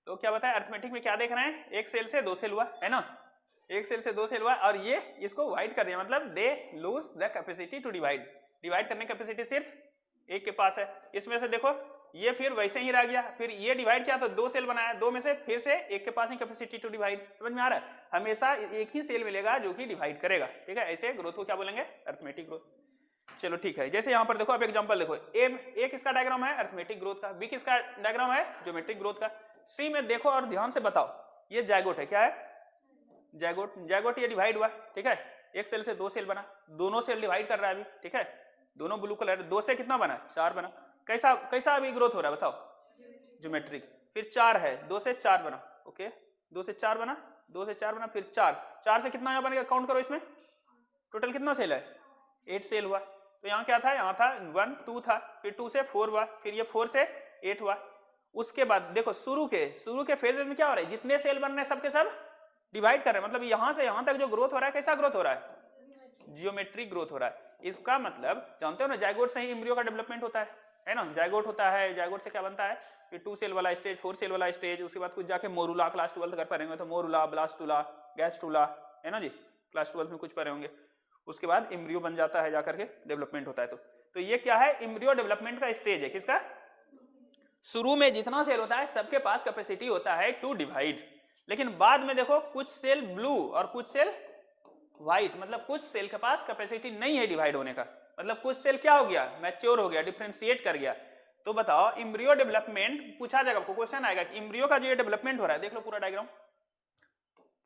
तो क्या बताया अर्थमेटिक में क्या देख रहे हैं, एक सेल से 2 सेल हुआ है ना, एक सेल से 2 सेल हुआ और ये इसको वाइड कर दिया, मतलब they lose the capacity to divide, divide करने की कैपेसिटी सिर्फ एक के पास है। इसमें से देखो ये फिर वैसे ही रह गया, फिर ये डिवाइड किया तो 2 सेल बनाया, 2 में से फिर से एक के पास ही कैपेसिटी टू डिवाइड। समझ में आ रहा है, हमेशा एक ही सेल मिलेगा जो कि डिवाइड करेगा, ठीक है। ऐसे ग्रोथ को क्या बोलेंगे, अर्थमेटिक ग्रोथ। चलो ठीक है, जैसे यहाँ पर देखो, अब एग्जांपल देखो, ए किसका डायग्राम है, अर्थमेटिक ग्रोथ का, बी किसका डायग्राम है, ज्योमेट्रिक ग्रोथ का, सी में देखो और ध्यान से बताओ, ये जाइगोट है, क्या है, जाइगोट, जाइगोट ये डिवाइड हुआ, ठीक है, एक सेल से 2 सेल बना, दोनों सेल डिवाइड कर रहा है अभी, ठीक है, दोनों ब्लू कलर, 2 से कितना बना, 4 बना, कैसा कैसा अभी ग्रोथ हो रहा है बताओ, ज्योमेट्रिक, फिर 4 है, 2 से 4 बना, ओके, 2 से 4 बना, 2 से 4 बना, फिर 4 से कितना यहाँ बनेगा, काउंट करो इसमें, टोटल कितना सेल है, 8 सेल हुआ। तो यहाँ क्या था, यहाँ था 1 2 था, फिर 2 से 4 हुआ, फिर ये 4 से 8 हुआ। उसके बाद देखो शुरू के फेज में क्या हो रहा है, जितने सेल बन रहे हैं सबके सब डिवाइड कर रहे हैं, मतलब यहाँ से यहाँ तक जो ग्रोथ हो रहा है, कैसा ग्रोथ हो रहा है, जियोमेट्रिक ग्रोथ हो रहा है। इसका मतलब जानते हो ना, जाइगोट से ही एम्ब्रियो का डेवलपमेंट होता है ना, जाइगोट होता है, जाइगोट से क्या बनता है, फिर 2 सेल वाला स्टेज, 4 सेल वाला स्टेज, उसके बाद कुछ जाके मोरूला, क्लास 12 कर पढ़ेंगे तो मोरूला, ब्लास्टुला, गैस्ट्रुला, है ना जी, क्लास 12 में कुछ पढ़े होंगे। उसके बाद एम्ब्रियो बन जाता है, जाकर के डेवलपमेंट होता है। तो ये क्या है, एम्ब्रियो डेवलपमेंट का स्टेज है, किसका, शुरू में जितना सेल होता है सबके पास कैपेसिटी होता है टू डिवाइड, लेकिन बाद में देखो कुछ सेल ब्लू और कुछ सेल व्हाइट, मतलब कुछ सेल के पास कैपेसिटी नहीं है डिवाइड होने का, मतलब कुछ सेल क्या हो गया, मैच्योर हो गया, डिफरेंशिएट कर गया। तो बताओ एम्ब्रियो डेवलपमेंट पूछा जाएगा आपको, क्वेश्चन आएगा कि एम्ब्रियो का जो ये डेवलपमेंट हो रहा है, देख लो पूरा डायग्राम,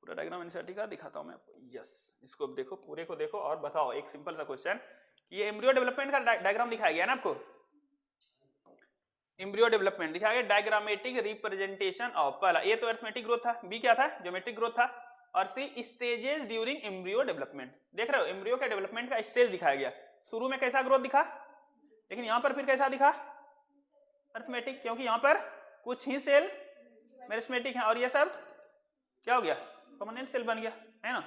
पूरा डायग्राम एनसीईआरटी का दिखाता हूं मैं आपको, यस, इसको देखो, पूरे को देखो और बताओ एक सिंपल सा क्वेश्चन, ये एम्ब्रियो डेवलपमेंट का डायग्राम दिखाया गया ना आपको, एम्ब्रियो डेवलपमेंट दिखाया गया, डायग्रामेटिक रिप्रेजेंटेशन ऑफ, पहला ये तो अर्थमेटिक ग्रोथ था, बी क्या था, ज्योमेट्रिक ग्रोथ था, और सी स्टेजेस ड्यूरिंग एम्ब्रियो डेवलपमेंट। देख रहे हो एम्ब्रियो के डेवलपमेंट का स्टेज दिखाया गया, शुरू में कैसा ग्रोथ दिखा, लेकिन यहां पर फिर कैसा दिखा, अर्थमेटिक, क्योंकि यहां पर कुछ ही सेल मेरिस्मेटिक है और ये सब क्या हो गया, परमानेंट सेल बन गया, है ना,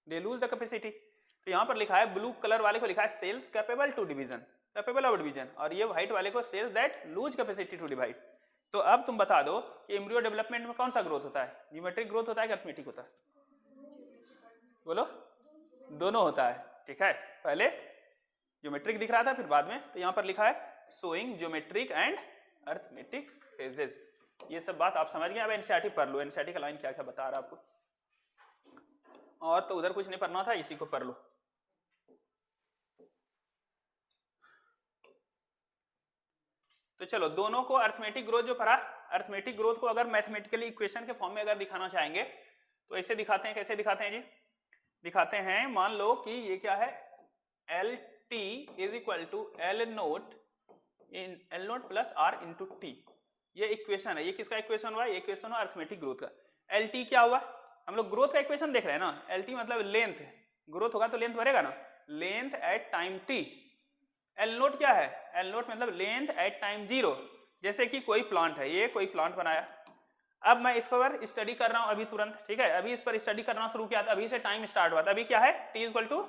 दे लूज द कैपेसिटी। तो यहां पर लिखा है, ब्लू कलर वाले को लिखा है cells capable to division, capable of division, और ये व्हाइट वाले को cells that lose capacity to divide. तो अब तुम बता दो कि एम्ब्रियो डेवलपमेंट में कौन सा ग्रोथ होता है, ज्योमेट्रिक ग्रोथ होता है कि अर्थमेटिक होता है, बोलो, दोनों होता है, ठीक है, पहले ज्योमेट्रिक दिख रहा था, फिर बाद में, तो यहां पर लिखा है showing geometric and arithmetic phases. ये सब बात आप समझ गए। अब एनसीईआरटी पढ़ लो, एनसीईआरटी का लाइन क्या क्या बता रहा है आपको, और तो उधर कुछ नहीं पढ़ना था, इसी को पढ़ लो। तो चलो दोनों को अर्थमेटिक ग्रोथ जो पढ़ा, अर्थमेटिक ग्रोथ को अगर मैथमेटिकली इक्वेशन के फॉर्म में अगर दिखाना चाहेंगे तो ऐसे दिखाते हैं, कैसे दिखाते हैं जी, दिखाते हैं, मान लो कि ये क्या है, L T is equal to L naught plus R into T, ये इक्वेशन है। ये किसका इक्वेशन हुआ, ये इक्वेशन हुआ अर्थमेटिक ग्रोथ का। एल टी क्या हुआ, हम लोग ग्रोथ का इक्वेशन देख रहे हैं ना, एल टी मतलब लेंथ, ग्रोथ होगा तो लेंथ बढ़ेगा ना, length at time T. L naught क्या है, एल नोट मतलब लेंथ एट टाइम 0। जैसे कि कोई प्लांट है, ये कोई प्लांट बनाया, अब मैं इसको पर स्टडी कर रहा हूं अभी तुरंत, ठीक है, अभी इस पर स्टडी करना शुरू किया था, अभी से टाइम स्टार्ट हुआ था, अभी क्या है, टी इक्वल टू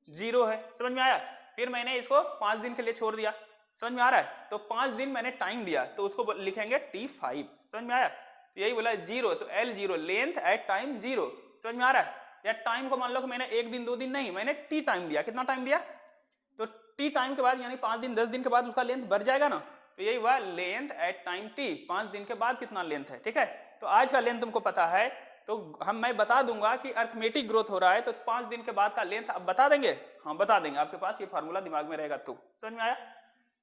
0 है, समझ में आया। फिर मैंने इसको 5 दिन के लिए छोड़ दिया, समझ में आ रहा है, तो 5 दिन मैंने टाइम दिया, तो उसको लिखेंगे T5, समझ में आया। तो यही बोला 0, तो L0 लेंथ एट टाइम 0, समझ में आ रहा है। या टाइम को मान लो कि मैंने 1 दिन 2 दिन नहीं, मैंने T टाइम दिया, कितना टाइम दिया, तो T टाइम के बाद यानी 5 दिन 10 दिन के बाद उसका लेंथ बढ़ जाएगा ना, तो यही हुआ लेंथ एट टाइम T, 5 दिन के बाद कितना लेंथ है, ठीक है। तो आज का लेंथ तुमको पता है, तो मैं बता दूंगा कि अर्थमेटिक ग्रोथ हो रहा है, तो 5 दिन के बाद का लेंथ अब बता देंगे, हाँ बता देंगे, आपके पास ये फार्मूला दिमाग में रहेगा, तो समझ में आया।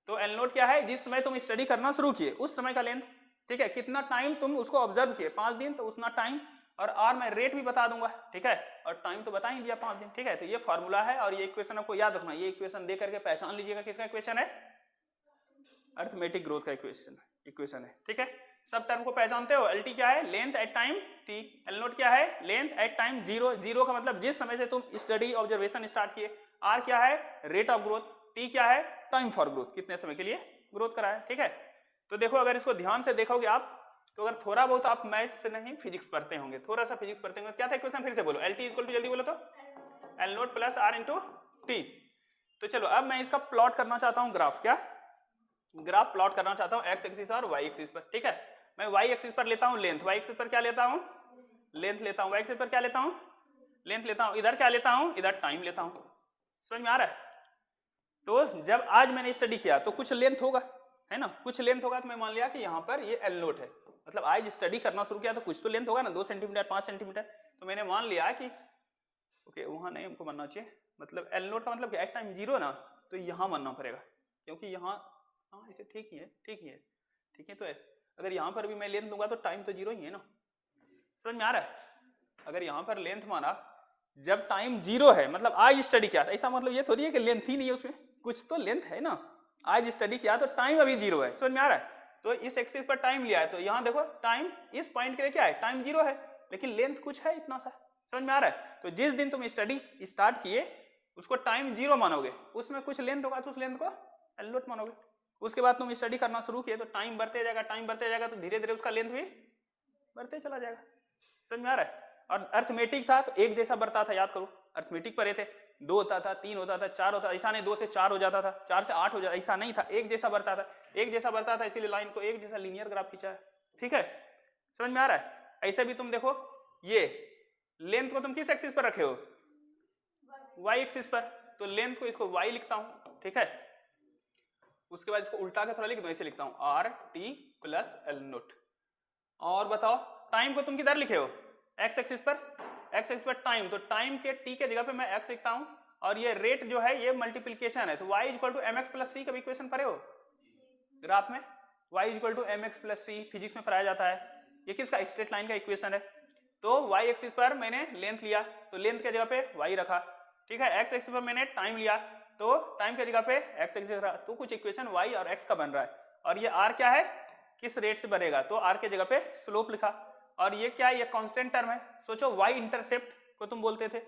तो एल नोट क्या है, जिस समय तुम स्टडी करना शुरू किए उस समय का लेंथ, ठीक है, कितना टाइम तुम उसको ऑब्जर्व किए, 5 दिन, तो उतना टाइम, और आर मैं रेट भी बता दूंगा, ठीक है, और टाइम तो बता ही दिया 5 दिन, ठीक है। तो ये फॉर्मूला है, और ये इक्वेशन आपको याद रखना, ये इक्वेशन दे करके पहचान लीजिएगा किसका इक्वेशन है, अर्थमेटिक ग्रोथ का इक्वेशन है, ठीक है। सब टर्म को पहचानते हो, एल टी क्या है, length at time T, L naught क्या है, लेंथ एट टाइम 0, 0 का मतलब जिस समय से तुम स्टडी ऑब्जर्वेशन स्टार्ट किए, आर क्या है, रेट ऑफ ग्रोथ, टी क्या है, टाइम फॉर ग्रोथ, कितने समय के लिए ग्रोथ करा है, ठीक है। तो देखो अगर इसको ध्यान से देखोगे आप, तो अगर थोड़ा बहुत आप मैथ्स से नहीं फिजिक्स पढ़ते होंगे, थोड़ा सा फिजिक्स पढ़ते होंगे, क्या था इक्वेशन, फिर से बोलो, एल टी इक्वल टू, जल्दी बोलो तो, L naught plus R into T. तो चलो अब मैं इसका प्लॉट करना चाहता हूं, ग्राफ, क्या ग्राफ प्लॉट करना चाहता हूं, एक्स एक्सिस और वाई एक्सिस पर, ठीक है। मैं y एक्सिस पर लेता हूँ लेंथ, y एक्सिस पर क्या लेता हूँ लेंथ लेता हूँ, y एक्सिस पर क्या लेता हूँ लेंथ लेता हूँ, इधर क्या लेता हूँ इधर टाइम लेता हूँ। समझ में आ रहा है? तो जब आज मैंने स्टडी किया तो कुछ लेंथ होगा, है ना, कुछ लेंथ होगा, तो मैं मान लिया कि यहाँ पर ये एल नोट है, मतलब आज स्टडी करना शुरू किया तो कुछ तो लेंथ होगा ना, 2 सेंटीमीटर 5 सेंटीमीटर, तो मैंने मान लिया कि ओके वहां नहीं हमको बनना चाहिए, मतलब एल नोट का मतलब एट टाइम 0 ना, तो यहाँ बनना पड़ेगा, क्योंकि यहाँ हाँ इसे ठीक ही है ठीक ही है ठीक है। तो अगर यहाँ पर भी मैं लेंथ लूंगा तो टाइम तो 0 ही है ना। समझ में आ रहा है? अगर यहाँ पर लेंथ माना जब टाइम 0 है, मतलब आज स्टडी किया था, ऐसा मतलब ये थोड़ी है कि लेंथ ही नहीं है, उसमें कुछ तो लेंथ है ना, आज स्टडी किया तो टाइम अभी 0 है। समझ में आ रहा है? तो इस एक्सिस पर टाइम लिया है, तो यहाँ देखो टाइम इस पॉइंट के लिए क्या है टाइम 0 है, लेकिन लेंथ कुछ है इतना सा। समझ में आ रहा है? तो जिस दिन तुम स्टडी स्टार्ट किए उसको टाइम 0 मानोगे, उसमें कुछ लेंथ होगा तो उस लेंथ को एल नोट मानोगे। उसके बाद तुम स्टडी करना शुरू किए तो टाइम बढ़ते जाएगा, टाइम बढ़ते जाएगा, तो धीरे धीरे उसका लेंथ भी बढ़ते चला जाएगा। समझ में आ रहा है? और अर्थमेटिक था तो एक जैसा बढ़ता था, याद करो अर्थमेटिक पढ़े थे, 2 होता था 3 होता था 4 होता था, ऐसा नहीं 2 से 4 हो जाता था, 4 से 8 हो जाता, ऐसा नहीं था, एक जैसा बढ़ता था, एक जैसा बढ़ता था, इसीलिए लाइन को एक जैसा लीनियर ग्राफ खींचा है। ठीक है, समझ में आ रहा है? ऐसे भी तुम देखो ये लेंथ को तुम किस एक्सिस पर रखे हो y एक्सिस पर, तो लेंथ को इसको y लिखता हूं, ठीक है, उसके बाद इसको उल्टा के थोड़ा लिख दो, ऐसे लिखता हूं R T plus L note. और बताओ टाइम को तुम किधर लिखे हो x एक्सिस पर, x एक्सिस पर टाइम, तो टाइम के t के जगह पे मैं x लिखता हूं, और ये रेट जो है ये मल्टीप्लिकेशन है, तो y equal to mx plus c, कभी इक्वेशन पढ़े हो ग्राफ में, y equal to mx plus c physics में पढ़ाया जाता है, ये किसका स्ट्रेट लाइन का इक्वेशन है। तो y एक्सिस पर मैंने लेंथ लिया तो लेंथ के जगह पे y रखा, ठीक है, x एक्सिस पर मैंने टाइम लिया तो टाइम के जगह पे x एक्सिस रखा, तो कुछ इक्वेशन y और x का बन रहा है। और ये r क्या है, किस रेट से बढ़ेगा, तो r के जगह पे स्लोप लिखा। और ये क्या है, ये कांस्टेंट टर्म है, सोचो y इंटरसेप्ट को तुम बोलते थे,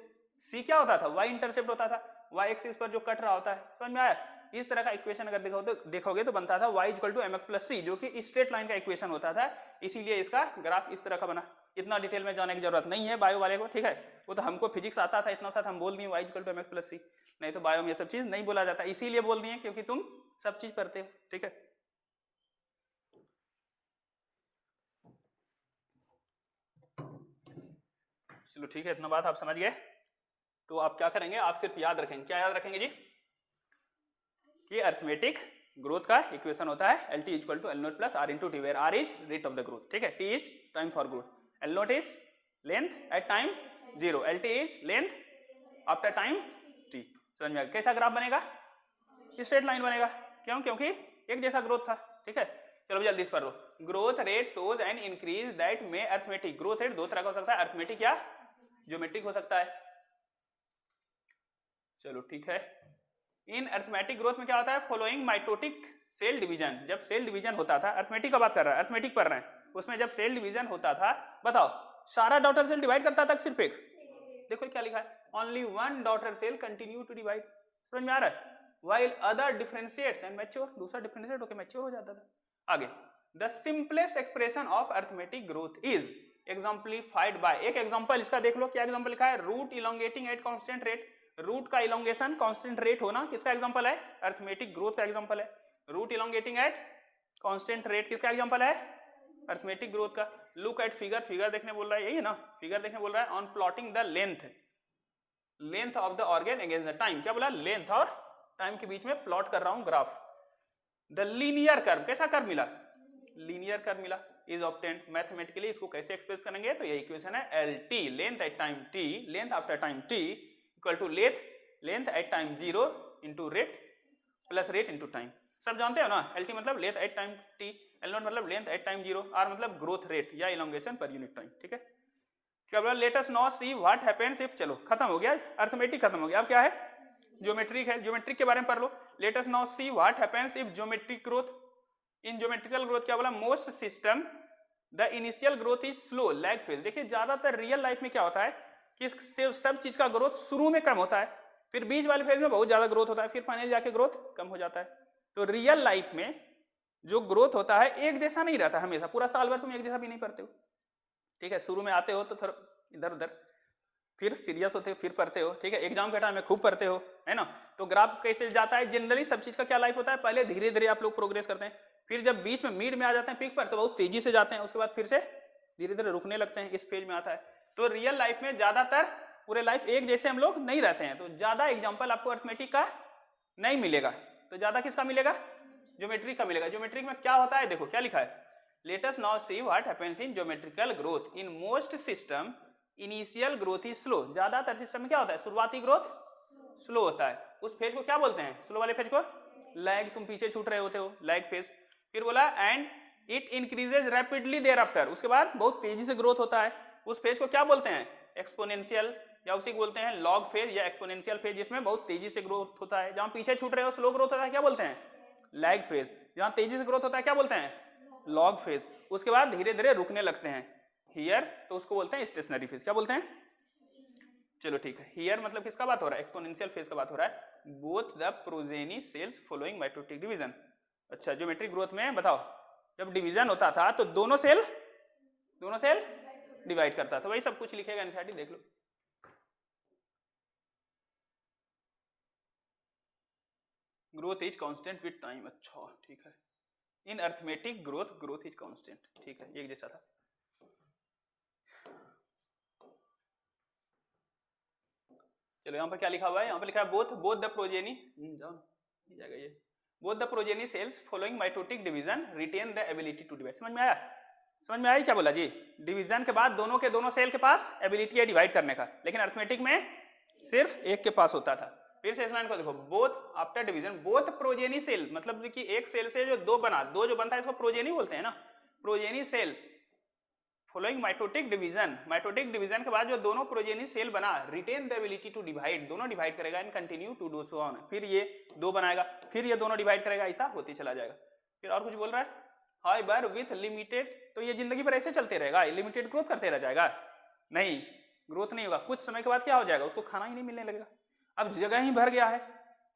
c क्या होता था y इंटरसेप्ट होता था, y एक्सिस पर जो कट रहा होता है। समझ में आया? इस तरह का इक्वेशन अगर देखोगे तो बनता था y equal to mx plus c, जो कि स्ट्रेट लाइन का इक्वेशन होता था, इसीलिए इसका ग्राफ इस तरह का बना। इतना डिटेल में जाने की जरूरत नहीं है बायो वाले को, ठीक है, वो तो हमको फिजिक्स आता था, इतना सा हम बोल दिए y equal to mx plus c, नहीं तो बायो में ये सब चीज नहीं बोला जाता, इसीलिए बोल दिए क्योंकि तुम सब चीज पढ़ते हो। ठीक है, चलो ठीक है, इतना बात आप समझ गए। तो आप क्या करेंगे, आप सिर्फ याद रखेंगे, क्या याद रखेंगे जी, कि अरिथमेटिक ग्रोथ का इक्वेशन होता है L T equal to L naught plus R into T, where R is rate of the growth, ठीक है, T is time for growth, L naught is length at time 0, L T is length after time T. समझ में आ गया? कैसा graph बनेगा, straight line बनेगा, क्यों, क्योंकि एक जैसा ग्रोथ था। ठीक है, चलो जल्दी से पढ़ लो। Growth rate shows an increase that में अरिथमेटिक, ग्रोथ रेट दो तरह का हो सकता है, अरिथमेटिक या ज्योमेट्रिक हो सकता है। चलो ठीक है, इन अरिथमेटिक ग्रोथ में क्या होता है, फॉलोइंग माइटोटिक सेल डिवीजन, जब सेल डिवीजन होता था, अरिथमेटिक का बात कर रहा है, अरिथमेटिक पढ़ रहे हैं, उसमें जब सेल डिवीजन होता था, बताओ सारा डॉटर सेल डिवाइड करता था सिर्फ एक, देखो क्या लिखा है, only one daughter cell continue to divide. समझ में आ रहा है? while other differentiates and mature, दूसरा डिफरेंशिएट होकर मैच्योर हो जाता था। आगे, the simplest expression of arithmetic growth is exemplified by, एक एग्जांपल इसका देख लो, क्या एग्जांपल लिखा है, root elongating at constant rate, root का इलोंगेशन कांस्टेंट रेट होना किसका एग्जांपल है, अरिथमेटिक ग्रोथ का एग्जांपल है। Root elongating at constant rate किसका एग्जांपल है, अरिथमेटिक ग्रोथ का। लुक एट फिगर, फिगर देखने बोल रहा है, यही है ना, फिगर देखने बोल रहा है, on plotting the length of the organ against the time, क्या बोला, लेंथ और टाइम के बीच में प्लॉट कर रहा हूं ग्राफ। द लीनियर कर्व, कैसा कर्व मिला, लीनियर कर्व मिला, इज ऑब्टेन्ड मैथमेटिकली। इसको कैसे एक्सप्रेस करेंगे, तो ये इक्वेशन है L T, length at time T, length after time T equal to length at time 0 into rate plus rate into time. सब जानते हो ना, एल टी मतलब length at time T, L naught मतलब लेंथ एट टाइम 0, आर मतलब growth rate या elongation per unit time. ठीक है, क्या बोला, late us now see what happens if, चलो खत्म हो गया, अरिथमेटिक खत्म हो गया, अब क्या है, ज्योमेट्रिक है, ज्योमेट्रिक के बारे में पढ़ लो। Let us now see what happens if geometric growth, in geometrical growth क्या बोला, most system the initial growth is slow lag phase. देखिए ज्यादातर रियल लाइफ में क्या होता है कि सब चीज का ग्रोथ शुरू में कम होता है, फिर बीच वाले फेज में बहुत ज्यादा ग्रोथ होता है, फिर फाइनली जाके ग्रोथ कम हो जाता है। तो रियल लाइफ में जो ग्रोथ होता है एक जैसा नहीं रहता हमेशा, पूरा साल भर तुम एक जैसा भी नहीं पढ़ते हो। ठीक है, शुरू में आते हो तो थोड़ा इधर उधर, फिर सीरियस होते हो, फिर पढ़ते हो, ठीक है, एग्जाम के टाइम में खूब पढ़ते हो, है ना। तो ग्राफ कैसे जाता है, जनरली सब चीज का क्या लाइफ होता है, पहले धीरे धीरे आप लोग प्रोग्रेस करते हैं, फिर जब बीच में मिड में आ जाते हैं पीक पर तो बहुत तेजी से जाते हैं, उसके बाद फिर से धीरे धीरे रुकने लगते हैं, इस फेज में आता है। तो रियल लाइफ में ज्यादातर पूरे लाइफ एक जैसे हम लोग नहीं रहते हैं, तो ज्यादा एग्जाम्पल आपको अर्थमेटिक का नहीं मिलेगा, तो ज्यादा किसका मिलेगा, ज्योमेट्रिक का मिलेगा। ज्योमेट्रिक में क्या होता है, देखो क्या लिखा है, late us now see what happens in geometrical growth in most system initial growth is slow. ज्यादातर सिस्टम में क्या होता है, शुरुआती ग्रोथ स्लो होता है, उस फेज को क्या बोलते हैं, स्लो वाले फेज को लैग, तुम पीछे छूट रहे होते हो, लैग फेज। फिर बोला and it increases rapidly thereafter, उसके बाद बहुत तेजी से ग्रोथ होता है, उस फेज को क्या बोलते हैं, एक्सपोनेंशियल, या उसी को बोलते हैं लॉग फेज या एक्सपोनेंशियल फेज, जिसमें बहुत तेजी से ग्रोथ होता है। जहां पीछे छूट रहे हो स्लो ग्रोथ होता है, क्या बोलते हैं, लैग फेज। जहां तेजी से ग्रोथ होता है क्या बोलते हैं, लॉग फेज। उसके बाद धीरे धीरे रुकने लगते हैं हियर, तो उसको बोलते हैं स्टेशनरी फेज। क्या बोलते हैं, चलो ठीक है, हियर मतलब किसका बात हो रहा है, एक्सपोनेंशियल फेज का बात हो रहा है। Both the progeny cells following mitotic division. अच्छा, ज्योमेट्रिक ग्रोथ में बताओ, जब डिवीजन होता था तो दोनों सेल डिवाइड करता था, वही सब कुछ लिखेगा एनसीईआरटी, देख लो। Growth is constant with time, अच्छा ठीक है। In arithmetic growth is constant, ठीक है, एक जैसा था। चलो यहाँ पर क्या लिखा हुआ है, यहाँ पर लिखा है बोथ द प्रोजेनी, जाएगा ये, both the progeny cells following mitotic division retain the ability to divide. समझ में आया, समझ में आया क्या बोला जी, डिवीजन के बाद दोनों के दोनों सेल के पास एबिलिटी है डिवाइड करने का, लेकिन अर्थमेटिक में सिर्फ एक के पास होता था। फिर से इस लाइन को देखो, both after division both progeny cell, मतलब कि एक सेल से जो दो जो बनता है इसको प्रोजेनी बोलते हैं ना, progeny cell following mitotic division के बाद जो दोनों प्रोजेनी सेल बना retain the ability to divide, दोनों डिवाइड करेगा and continue to do so on. फिर ये दो बनाएगा, फिर ये दोनों डिवाइड करेगा, ऐसा होते चला जाएगा। फिर और कुछ बोल रहा है, हाउएवर विथ लिमिटेड, तो ये जिंदगी भर ऐसे चलते रहेगा, लिमिटेड ग्रोथ करते रह जाएगा, नहीं ग्रोथ नहीं होगा, कुछ समय के बाद क्या हो जाएगा, उसको खाना ही नहीं मिलने लगेगा। अब जगह ही भर गया है,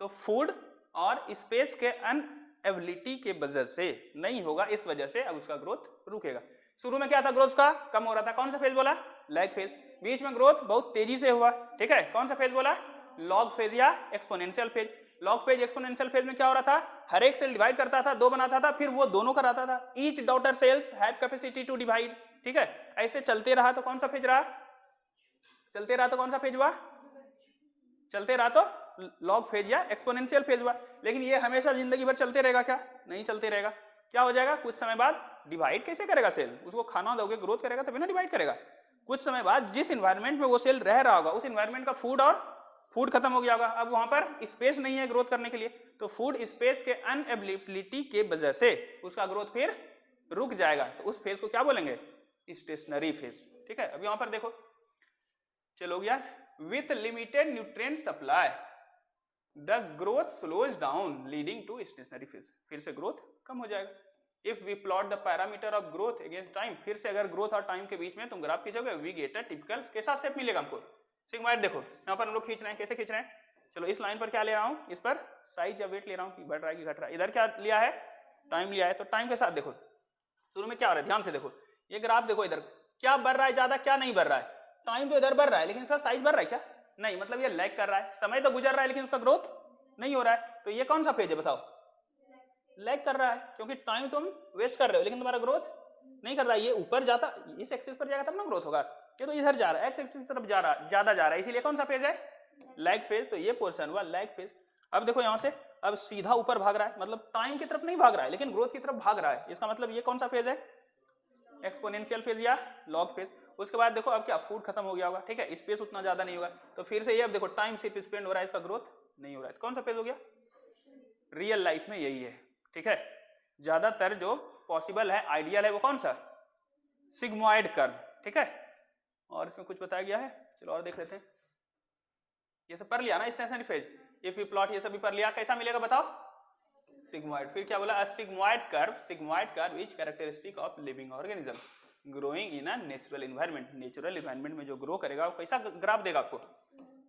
तो फूड और स्पेस के अनएबिलिटी के वजह से नहीं होगा, इस वजह से अब उसका ग्रोथ रुकेगा। शुरू में क्या था, ग्रोथ का कम हो रहा था, कौन सा फेज बोला, लैग फेज। बीच में ग्रोथ बहुत तेजी से हुआ, ठीक है, कौन सा फेज बोला, लॉग फेज या exponential phase. Log phase exponential phase में क्या हो रहा था, हर एक सेल डिवाइड करता था, दो बनाता था, फिर वो दोनों कराता था, each daughter cells have capacity to divide, ठीक है, ऐसे चलते रहा तो कौन सा फेज रहा, चलते रहा तो कौन सा फेज हुआ, चलते रहा तो लॉग फेज या एक्सपोनेंशियल फेज हुआ। लेकिन ये हमेशा जिंदगी भर चलते रहेगा क्या, नहीं चलते रहेगा, क्या हो जाएगा, कुछ समय बाद डिवाइड कैसे करेगा सेल, उसको खाना दोगे ग्रोथ करेगा तभी ना डिवाइड करेगा। कुछ समय बाद जिस एनवायरनमेंट में वो सेल रह रहा होगा उस एनवायरनमेंट का फूड खत्म हो गया होगा, अब वहां पर स्पेस नहीं है ग्रोथ करने के लिए, तो फूड स्पेस के अनएबिलिटी के वजह से उसका ग्रोथ फिर रुक जाएगा, तो उस फेज को क्या बोलेंगे, स्टेशनरी फेज, ठीक है। अब यहां पर देखो, चलो गया, with limited nutrient supply the growth slows down leading to stationary phase, फिर से ग्रोथ कम हो जाएगा। If we plot the parameter of growth against time, फिर से अगर ग्रोथ और टाइम के बीच में तुम ग्राफ खींचोगे, वी गेट अ टिपिकल, कैसा शेप मिलेगा हमको, सिग्मॉइड। देखो यहाँ पर हम लोग खींच रहे हैं, कैसे खींच रहे हैं, चलो इस लाइन पर क्या ले रहा हूँ, इस पर साइज या वेट ले रहा हूँ कि बढ़ रहा है कि घट रहा है, इधर क्या लिया है, टाइम लिया है, तो टाइम के साथ देखो शुरू में क्या हो रहा है, ध्यान से देखो ये ग्राफ, देखो इधर क्या बढ़ रहा है ज्यादा, क्या नहीं बढ़ रहा है, टाइम तो इधर बढ़ रहा है लेकिन इसका साइज बढ़ रहा है क्या, नहीं, मतलब ये लैग कर रहा है, समय तो गुजर रहा है लेकिन उसका ग्रोथ नहीं हो रहा है, तो ये कौन सा फेज है बताओ, लैग कर रहा है, क्योंकि टाइम तुम वेस्ट कर रहे हो लेकिन तुम्हारा ग्रोथ नहीं कर रहा है। ये ऊपर जाता, इस एक्सिस पर जाएगा तब ना ग्रोथ होगा, ये तो इधर जा रहा है, एक्स एक्सिस की तरफ जा रहा है, ज्यादा जा रहा है, इसीलिए कौन सा फेज है, लैग फेज, तो ये पोर्शन हुआ लैग फेज। अब देखो यहां से अब सीधा ऊपर भाग रहा है, मतलब टाइम की तरफ नहीं भाग रहा है लेकिन ग्रोथ की तरफ भाग रहा है, इसका मतलब ये कौन सा फेज है, एक्सपोनेंशियल फेज या लॉग फेज। उसके बाद देखो अब क्या, फूड खत्म हो गया होगा, ठीक है, स्पेस उतना ज्यादा नहीं होगा, तो फिर से ये अब देखो टाइम सिर्फ स्पेंड हो रहा है, इसका ग्रोथ नहीं हो रहा है, तो कौन सा फेज हो गया, रियल लाइफ में यही है, ठीक है। ज्यादातर जो पॉसिबल है, आइडियल है, वो कौन सा, सिग्मॉइड कर्व, ठीक है। और इसमें कुछ बताया गया है, चलो और देख लेते हैं, ये सब पढ़ लिया ना, stationary phase, if you plot ये सब भी पढ़ लिया, कैसा मिलेगा बताओ, सिग्मॉइड। फिर क्या बोला, a sigmoid curve is characteristic of living organism growing in a natural environment, natural environment में जो ग्रो करेगा वो कैसा ग्राफ देगा आपको,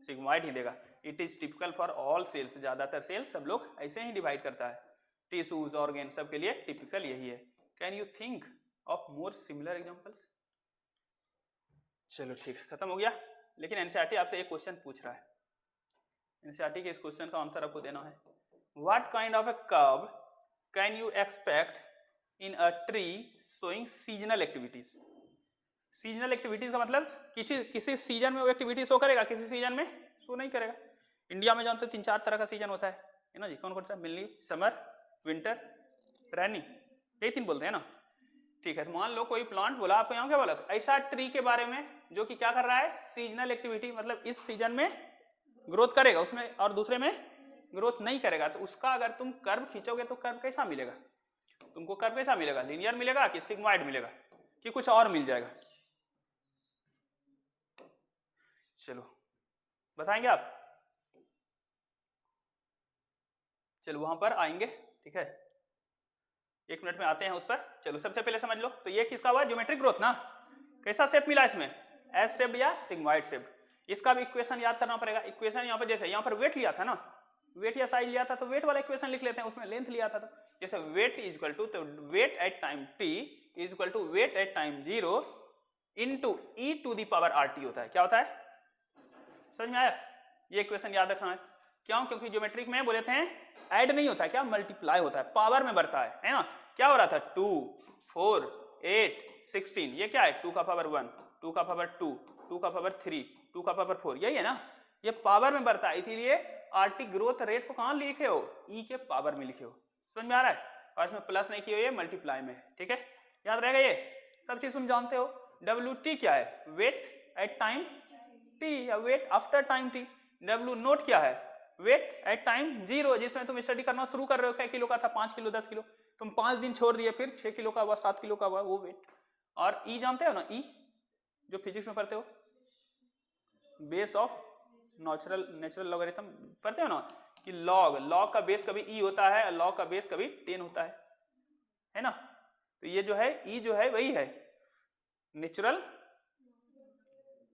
सिग्मॉइड ही देगा। It is typical for all cells, ज्यादातर सेल्स सब लोग ऐसे ही डिवाइड करता है, टिश्यूज ऑर्गेन सब के लिए टिपिकल यही है। Can you think of more similar examples. चलो ठीक है, खत्म हो गया। लेकिन एनसीईआरटी आपसे एक क्वेश्चन पूछ रहा है, एनसीईआरटी के इस क्वेश्चन का आंसर आपको देना है, what kind of A curve can you expect in a tree showing seasonal activities. Seasonal activities का मतलब किसी सीजन में वो एक्टिविटी शो करेगा, किसी सीजन में शो नहीं करेगा। इंडिया में जानते हो 3-4 तरह का सीजन होता है ना जी, कौन कौन सा? मिल्ली, समर, विंटर, रैनी, यही 3 बोलते हैं ना। ठीक है, तो मान लो कोई प्लांट बोला, आपको यहाँ क्या बोला? ऐसा ट्री के बारे में जो कि क्या कर रहा है? सीजनल एक्टिविटी, मतलब इस सीजन में ग्रोथ करेगा उसमें और दूसरे में ग्रोथ नहीं करेगा। तो उसका अगर तुम कर्व खींचोगे तो कर्व कैसा मिलेगा तुमको? कर्व कैसा मिलेगा? लीनियर मिलेगा कि सिग्मॉइड मिलेगा कि कुछ और मिल जाएगा? चलो बताएंगे आप? चलो वहां पर आएंगे, ठीक है, 1 मिनट में आते हैं उस पर। चलो सबसे पहले समझ लो, तो ये किसका हुआ? ज्योमेट्रिक ग्रोथ ना। कैसा शेप मिला इसमें? एस शेप्ड या सिग्मॉइड शेप्ड। इसका भी इक्वेशन याद करना पड़ेगा। इक्वेशन यहाँ पर जैसे यहाँ पर वेट लिया था ना, वेट या साइज लिया था, तो वेट वाला इक्वेशन लिख लेते हैं। उसमें लेंथ लिया था, तो जैसे वेट इज इक्वल टू, तो weight at time t is equal to weight at time 0 into e to the power RT होता है। क्या होता है? समझ में आया? ये इक्वेशन याद रखना है। क्यों? क्योंकि ज्योमेट्रिक में बोले थे ऐड नहीं होता है, क्या? मल्टीप्लाई होता है, पावर में बढ़ता है ना। क्या हो रहा था? 2, 4, 8, 16, ये क्या है? 2 का पावर 1, 2 का पावर 2, 2 का पावर 3, 2 का पावर 4, यही है ना। ये पावर में बढ़ता है, इसीलिए RT ग्रोथ रेट को कहां लिखे हो? E के पावर में लिखे हो। समझ में आ रहा है? और इसमें प्लस नहीं किए हो, ये मल्टीप्लाई में है, ठीक है, याद रहेगा। ये सब चीज तुम जानते हो। WT क्या है? वेट एट टाइम t या weight after time t। W naught क्या है? वेट एट टाइम 0, जिसमें तुम स्टडी करना शुरू कर रहे हो, क्या किलो का था? 5 किलो, 10 किलो। तुम 5 दिन छोड़ दिए, फिर 6 किलो का हुआ, 7 किलो का हुआ, वो वेट। और E जानते हो ना? E जो फिजिक्स में पढ़ते हो, बेस ऑफ नेचुरल लॉगरिथम पढ़ते हो ना, कि लॉग का बेस कभी E होता है, लॉग का बेस कभी 10 होता है ना। तो ये जो है E जो है वही है नेचुरल,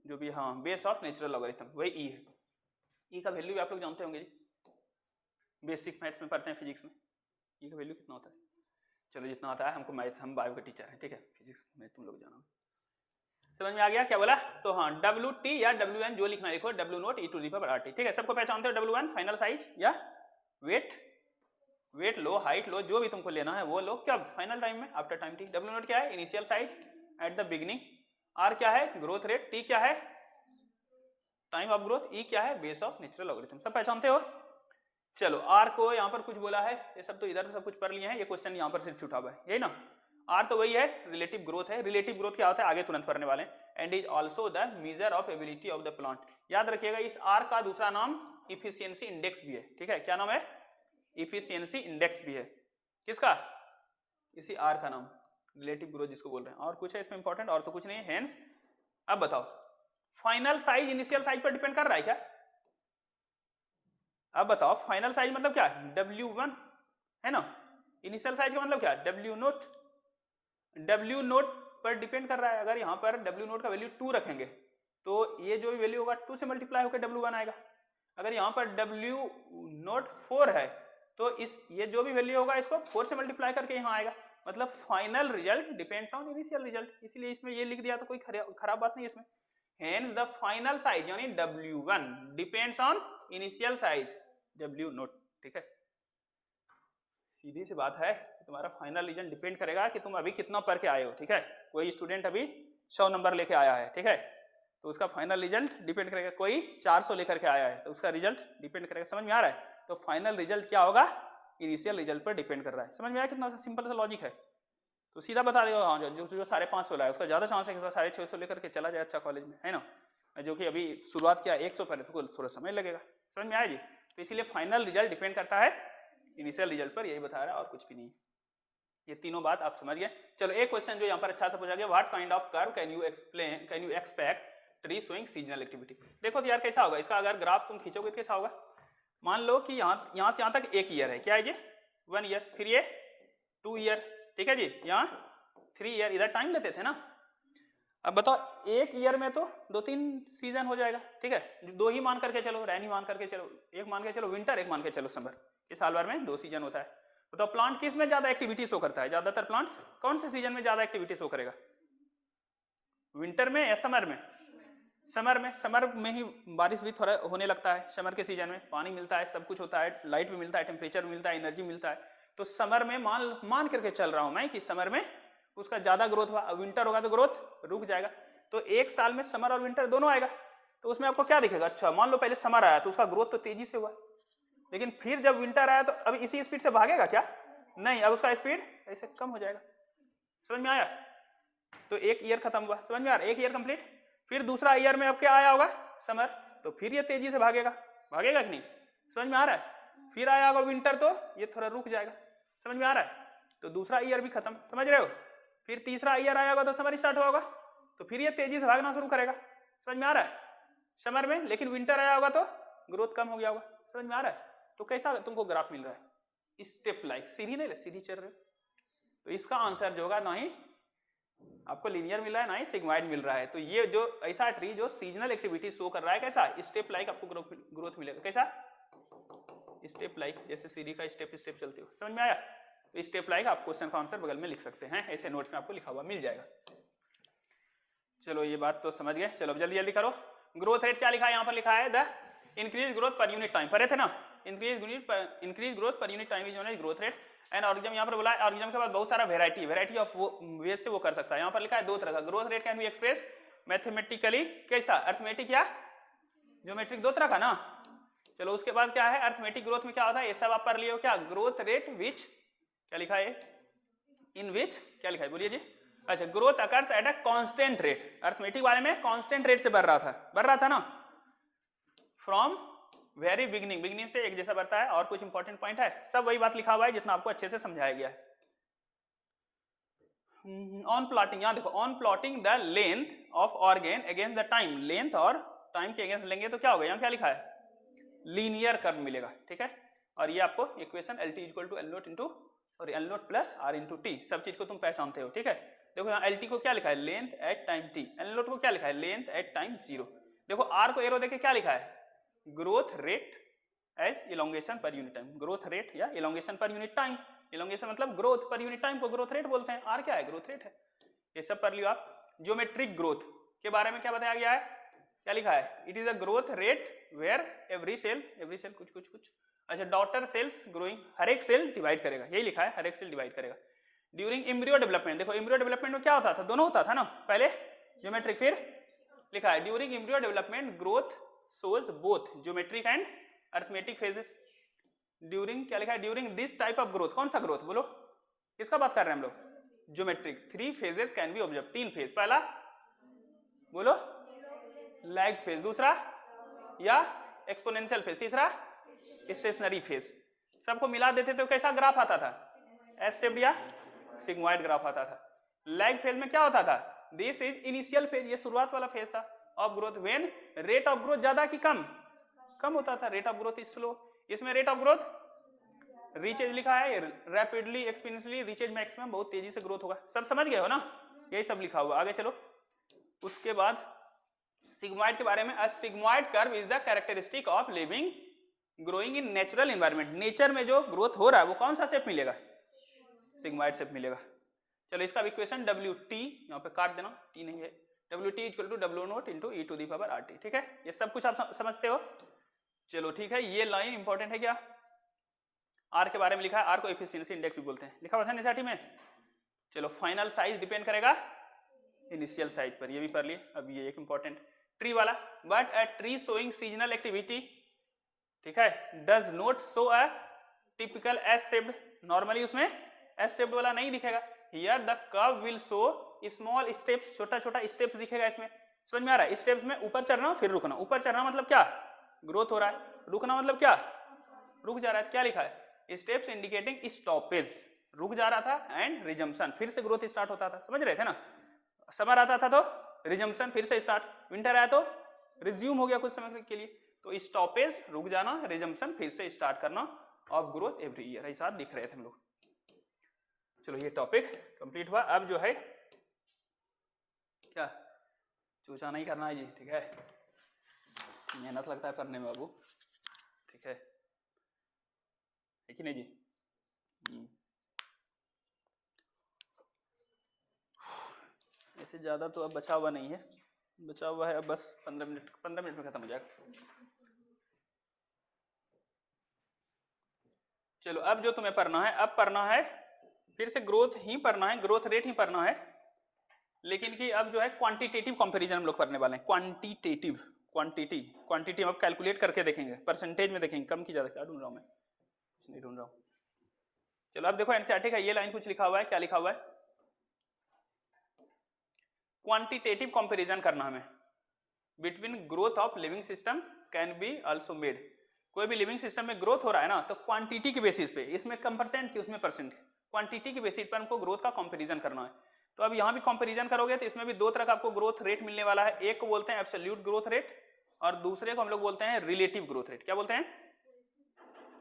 जो भी, हाँ, बेस ऑफ नेचुरल लॉगरिथम, वही E है। E का वैल्यू भी आप लोग जानते होंगे जी, बेसिक मैथ्स में पढ़ते हैं, फिजिक्स में। E का वैल्यू कितना होता है? चलो जितना आता है हमको, मैथ्स, हम बायो के टीचर हैं, ठीक है, फिजिक्स में तुम लोग जानो। समझ में आ गया क्या बोला? तो हाँ, WT या WN जो लिखना लिखो, W naught E to the power RT, ठीक है। सबको पहचानते हो? W1 फाइनल साइज या वेट लो, हाइट लो, जो भी तुमको लेना है वो लो, क्या? फाइनल टाइम में, after time t। W naught क्या है? Initial size at the beginning. R क्या है? Growth rate. T क्या है? Time of growth. E क्या है? Base of natural logarithm. सब पहचानते हो? चलो R को यहाँ पर कुछ बोला है, ये सब तो इधर सब कुछ पढ़ लिए हैं, ये क्वेश्चन यहाँ पर सिर्फ छूटा हुआ है, यही ना। R तो वही है, रिलेटिव ग्रोथ है। रिलेटिव ग्रोथ क्या होता है? आगे तुरंत पढ़ने वाले हैं। And is also the measure of ability of the plant. याद रखिएगा, इस R का दूसरा नाम इफिशियंसी इंडेक्स भी है, ठीक है। क्या नाम है? इफिशियंसी इंडेक्स भी है। किसका? इसी R का नाम, रिलेटिव ग्रोथ जिसको बोल रहे हैं। और कुछ है इसमें इंपॉर्टेंट? और तो कुछ नहीं है। हेंस अब बताओ, फाइनल साइज इनिशियल साइज पर डिपेंड कर रहा है क्या? अब बताओ, फाइनल साइज मतलब क्या? W1 है ना। इनिशियल साइज का मतलब क्या? W note. W नोट पर डिपेंड कर रहा है। अगर यहाँ पर W नोट का वैल्यू 2 रखेंगे तो ये जो भी वैल्यू होगा 2 से मल्टीप्लाई होकर W1 आएगा। अगर यहाँ पर W नोट 4 है तो ये जो भी वैल्यू होगा इसको 4 से मल्टीप्लाई करके यहाँ आएगा। मतलब final result depends on initial result. इसलिए इसमें ये लिख दिया तो कोई खराब बात नहीं इसमें। हेंस द फाइनल साइज यानी W1 depends on initial size W note, ठीक है। सीधी सी बात है, तुम्हारा फाइनल रिजल्ट डिपेंड करेगा कि तुम अभी कितना पढ़ के आए हो, ठीक है। कोई स्टूडेंट अभी 100 नंबर लेके आया है, ठीक है, तो उसका फाइनल रिजल्ट डिपेंड करेगा। कोई 400 लेकर के आया है तो उसका रिजल्ट डिपेंड करेगा। समझ में आ रहा है? तो फाइनल रिजल्ट क्या होगा? इनिशियल रिजल्ट पर डिपेंड कर रहा है। समझ में आया? कितना सिंपल सा लॉजिक है। तो सीधा बता देगा, हाँ, जो 550 लाया उसका ज्यादा चांस है कि 650 लेकर के चला जाए अच्छा कॉलेज में, है ना। जो कि अभी शुरुआत किया 100 पर, तो थोड़ा समय लगेगा। समझ में आया जी? तो इसीलिए फाइनल रिजल्ट डिपेंड करता है इनिशियल रिजल्ट पर, यही बता रहा है और कुछ भी नहीं। ये तीनों बात आप समझ गए। चलो एक क्वेश्चन जो यहाँ पर अच्छा से पूछा गया, what kind of curve can you expect tree showing seasonal activity. देखो तो यार कैसा होगा इसका, अगर ग्राफ तुम खींचोगे तो कैसा होगा? मान लो कि यहाँ से यहाँ तक 1 ईयर है, क्या है जी? 1 ईयर, फिर ये 2 ईयर, ठीक है जी, यहाँ 3 ईयर, इधर टाइम लेते थे ना। अब बताओ 1 ईयर में तो 2-3 सीजन हो जाएगा, ठीक है। 2 ही मान करके चलो, रैनी मान करके चलो, 1 मान के चलो विंटर, 1 मान के चलो समर। इस साल भर में 2 सीजन होता है। बताओ प्लांट किस में ज्यादा एक्टिविटी शो करता है? ज्यादातर प्लांट्स कौन से सीजन में ज्यादा एक्टिविटी शो करेगा? विंटर में या समर में? समर में। समर में ही बारिश भी थोड़ा होने लगता है। समर के सीजन में पानी मिलता है, सब कुछ होता है, लाइट भी मिलता है, टेम्परेचर भी मिलता है, एनर्जी मिलता है। तो समर में मान करके चल रहा हूं मैं कि समर में उसका ज्यादा ग्रोथ हुआ, विंटर होगा तो ग्रोथ रुक जाएगा। तो एक साल में समर और विंटर दोनों आएगा, तो उसमें आपको क्या दिखेगा, अच्छा मान लो पहले समर आया तो उसका ग्रोथ तो तेजी से हुआ, लेकिन फिर जब विंटर आया तो अब इसी स्पीड से भागेगा क्या, नहीं, अब उसका स्पीड ऐसे कम हो जाएगा। समझ में आया? तो एक ईयर खत्म हुआ, समझ में आ रहा है, एक ईयर कंप्लीट। फिर दूसरा ईयर में अब क्या आया होगा, समर, तो फिर ये तेजी से भागेगा कि नहीं, समझ में आ रहा है। फिर आया होगा विंटर तो ये थोड़ा रुक जाएगा, समझ में आ रहा है, तो दूसरा ईयर भी खत्म, समझ रहे हो। फिर तीसरा ईयर आया होगा तो समर स्टार्ट होगा, तो फिर ये तेजी से भागना शुरू करेगा, समझ में आ रहा है, समर में। लेकिन विंटर आया होगा तो ग्रोथ कम हो गया होगा, समझ में आ रहा है। तो कैसा तुमको ग्राफ मिल रहा है, स्टेप लाइक, सीधी नहीं, सीधी चल रहे हो। तो इसका आंसर जो होगा ना ही आपको लीनियर मिल रहा है ना ही सिग्मॉइड मिल रहा है। तो ये जो ऐसा ट्री जो सीजनल एक्टिविटी शो कर रहा है, कैसा स्टेप लाइक आपको ग्रोथ मिलेगा, कैसा स्टेप लाइक, जैसे सीढ़ी का स्टेप स्टेप चलते हो, समझ में आया। तो स्टेप लाइक आप क्वेश्चन का आंसर बगल में लिख सकते हैं, ऐसे नोट्स में आपको लिखा हुआ मिल जाएगा। चलो ये बात तो समझ गए, चलो अब जल्दी जल्दी करो। ग्रोथ रेट क्या लिखा है, यहाँ पर लिखा है the increase growth per unit time, पढ़े थे ना, increase growth per unit time is known as growth rate. And organism यहाँ पर बोला, ऑर्गेनिज्म के बाद बहुत सारा वेराइटी ऑफ वेज से वो कर सकता है। यहाँ पर लिखा है दो तरह का growth rate can be express mathematically, कैसा, अर्थमेटिक या ज्योमेट्रिक, दो तरह का ना। चलो उसके बाद क्या है, अर्थमेटिक ग्रोथ में क्या होता है, ये सब आप पढ़ लिए हो क्या, ग्रोथ रेट विच, क्या लिखा है, इन विच, क्या लिखा है बोलिए जी, अच्छा, growth occurs at a constant rate. Arithmetic वाले में कांस्टेंट रेट से बढ़ रहा था ना, फ्रॉम वेरी बिगिनिंग से एक जैसा बढ़ता है। और कुछ इंपॉर्टेंट पॉइंट है, सब वही बात लिखा हुआ है जितना आपको अच्छे से समझाया गया है। ऑन प्लॉटिंग, यहाँ देखो, on plotting the length of organ against the time, length और टाइम के अगेंस्ट लेंगे तो क्या होगा, यहाँ क्या लिखा है, लीनियर कर्व मिलेगा, ठीक है। और ये आपको equation LT equal to L naught into sorry L naught plus R into t, सब चीज को तुम पहचानते हो, ठीक है। देखो यहाँ LT को क्या लिखा है, length at time t, L naught को क्या लिखा है, लेंथ एट टाइम 0। देखो R को एरो देके क्या लिखा है, growth rate as elongation per unit time, growth rate या elongation per unit time, elongation मतलब ग्रोथ, पर यूनिट टाइम को ग्रोथ रेट बोलते हैं, R क्या है, ग्रोथ रेट है। ये सब पढ़ लियो आप। ज्योमेट्रिक ग्रोथ के बारे में क्या बताया गया है, क्या लिखा है, it is a growth rate where every cell कुछ अच्छा, डॉटर सेल्स ग्रोइंग, हर एक सेल डिवाइड करेगा, यही लिखा है, हर एक सेल डिवाइड करेगा ड्यूरिंग एम्ब्रियो डेवलपमेंट। देखो एम्ब्रियो डेवलपमेंट में क्या होता था, दोनों होता था ना, पहले ज्योमेट्रिक फिर लिखा है during embryo development growth shows both geometric and arithmetic phases. During क्या लिखा है, during this type of growth, कौन सा ग्रोथ बोलो, किसका बात कर रहे हैं हम लोग, geometric. 3 phases can be observe, 3 phase, पहला बोलो लैग फेज, दूसरा या एक्सपोनेंशियल फेज, तीसरा स्टेशनरी फेज। सबको मिला देते तो कैसा ग्राफ आता था, एस शेप्ड या सिग्मॉइड ग्राफ आता था। लैग फेज में क्या होता था, दिस इज इनिशियल फेज, ये शुरुआत वाला फेज था of growth, when rate of growth ज्यादा की कम होता था, rate of growth is slow. इसमें रेट ऑफ ग्रोथ रीचेज लिखा है, रैपिडली एक्सपोनेंशियली रीचेज मैक्सिमम, बहुत तेजी से ग्रोथ होगा, सब समझ गए हो ना, यही सब लिखा हुआ। आगे चलो, उसके बाद सिग्मॉइड के बारे में, a sigmoid curve is the characteristic of living growing in natural environment, nature में जो ग्रोथ हो रहा है वो कौन सा शेप मिलेगा, सिग्मॉइड शेप मिलेगा। चलो इसका इक्वेशन WT, यहाँ पे काट देना, T नहीं है, WT equal to W naught into E to the power RT, ठीक है, ये सब कुछ आप समझते हो। चलो ठीक है, ये लाइन इंपॉर्टेंट है क्या, R के बारे में लिखा है, R को एफिशिएंसी इंडेक्स भी बोलते हैं, लिखा हुआ था NCERT में। चलो फाइनल साइज डिपेंड करेगा इनिशियल साइज पर, ये भी पढ़ लिए। अब ये एक इंपॉर्टेंट ट्री वाला, but a tree showing seasonal activity, ठीक है, does not show a typical S shaped, normally उसमें एस शेप्ड वाला नहीं दिखेगा। Here the curve will show small steps, छोटा छोटा स्टेप्स दिखेगा इसमें, समझ में आ रहा है। स्टेप्स में ऊपर चढ़ना फिर रुकना, ऊपर चढ़ना मतलब क्या, ग्रोथ हो रहा है, रुकना मतलब क्या, रुक जा रहा है। क्या लिखा है, स्टेप्स इंडिकेटिंग स्टॉपेज, रुक जा रहा था, एंड रिजम्पशन, फिर से ग्रोथ स्टार्ट होता था, समझ रहे थे ना। समर आता था तो रिजम्पशन, फिर से स्टार्ट, विंटर आया तो रिज्यूम हो गया कुछ समय के लिए, तो स्टॉपेज रुक जाना, रिजम्पशन फिर से स्टार्ट करना ऑफ ग्रोथ एवरी ईयर, ऐसा दिख रहे थे हम लोग। चलो ये टॉपिक कंप्लीट हुआ। अब जो है क्या, चूचा नहीं करना है जी, ठीक है, मेहनत लगता है पढ़ने में बाबू, ठीक है कि नहीं जी। ऐसे ज्यादा तो अब बचा हुआ नहीं है, बचा हुआ है अब बस 15 मिनट में खत्म हो जाएगा। चलो अब जो तुम्हें पढ़ना है, अब पढ़ना है फिर से ग्रोथ ही पढ़ना है, ग्रोथ रेट ही पढ़ना है, लेकिन कि अब जो है क्वांटिटेटिव कंपैरिजन हम लोग करने वाले हैं। क्वांटिटेटिव, क्वांटिटी अब कैलकुलेट करके देखेंगे, परसेंटेज में देखेंगे, कम की ज्यादा। क्या ढूंढ रहा हूँ मैं? कुछ नहीं ढूंढ रहा हूँ। चलो अब देखो एनसीईआरटी का ये लाइन कुछ लिखा हुआ है, क्या लिखा हुआ है? क्वांटिटेटिव कंपैरिजन करना हमें between growth of living system can be also made. कोई भी लिविंग सिस्टम में ग्रोथ हो रहा है ना, तो क्वांटिटी के बेसिस पे, इसमें कम परसेंट की उसमें परसेंट, क्वांटिटी के बेसिस पर हमको ग्रोथ का कंपैरिजन करना है। तो अब यहाँ भी कंपैरिजन करोगे तो इसमें भी दो तरह का आपको ग्रोथ रेट मिलने वाला है। एक को बोलते हैं एब्सोल्यूट ग्रोथ रेट और दूसरे को हम लोग बोलते हैं रिलेटिव ग्रोथ रेट। क्या बोलते हैं?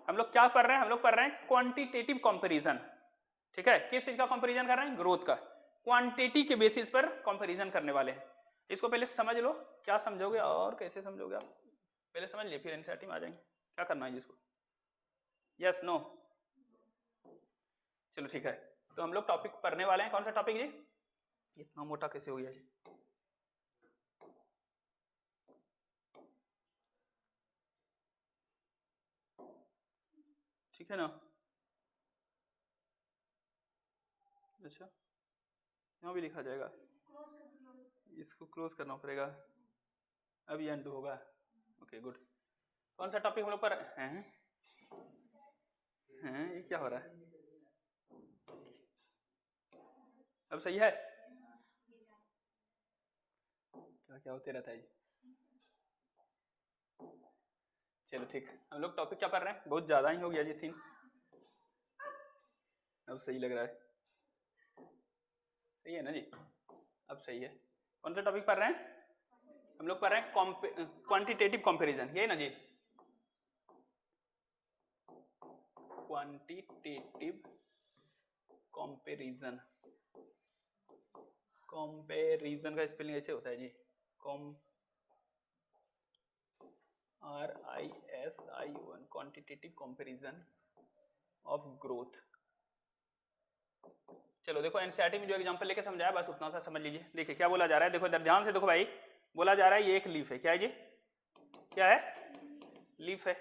हम लोग क्या पढ़ रहे हैं? हम लोग पढ़ रहे हैं क्वांटिटेटिव कंपैरिजन। ठीक है, किस चीज का कंपैरिजन कर रहे हैं? ग्रोथ का। क्वांटिटी के बेसिस पर कंपैरिजन करने वाले हैं। इसको पहले समझ लो, क्या समझोगे और कैसे समझोगे आप पहले समझ लिए, फिर एनसीईआरटी में आ जाएंगे क्या करना है जिसको। Yes no? चलो ठीक है, तो हम लोग टॉपिक पढ़ने वाले हैं। कौन सा टॉपिक जी? इतना मोटा कैसे हो गया जी? ठीक है ना? अच्छा, यहाँ भी लिखा जाएगा, इसको क्लोज करना पड़ेगा, अभी एंड होगा। Okay good. कौन सा टॉपिक हम लोग पर हैं? ये क्या हो रहा है? अब सही है? क्या क्या होते रहता है जी? चलो ठीक, हम लोग टॉपिक क्या पढ़ रहे हैं? बहुत ज्यादा ही हो गया जी 3। अब सही लग रहा है, सही है ना जी? अब सही है। कौन सा टॉपिक पढ़ रहे हैं? हम लोग पढ़ रहे हैं क्वांटिटेटिव कंपैरिजन, यही ना जी? क्वांटिटेटिव कंपैरिजन, कंपैरिजन का स्पेलिंग ऐसे होता है जी, RISION, quantitative comparison of growth. चलो देखो एनसीईआरटी में जो एग्जांपल लेके समझाया बस उतना सा समझ लीजिए। देखिए क्या बोला जा रहा है, देखो इधर ध्यान से देखो भाई, बोला जा रहा है ये एक लीफ है। क्या है जी? क्या है? लीफ है,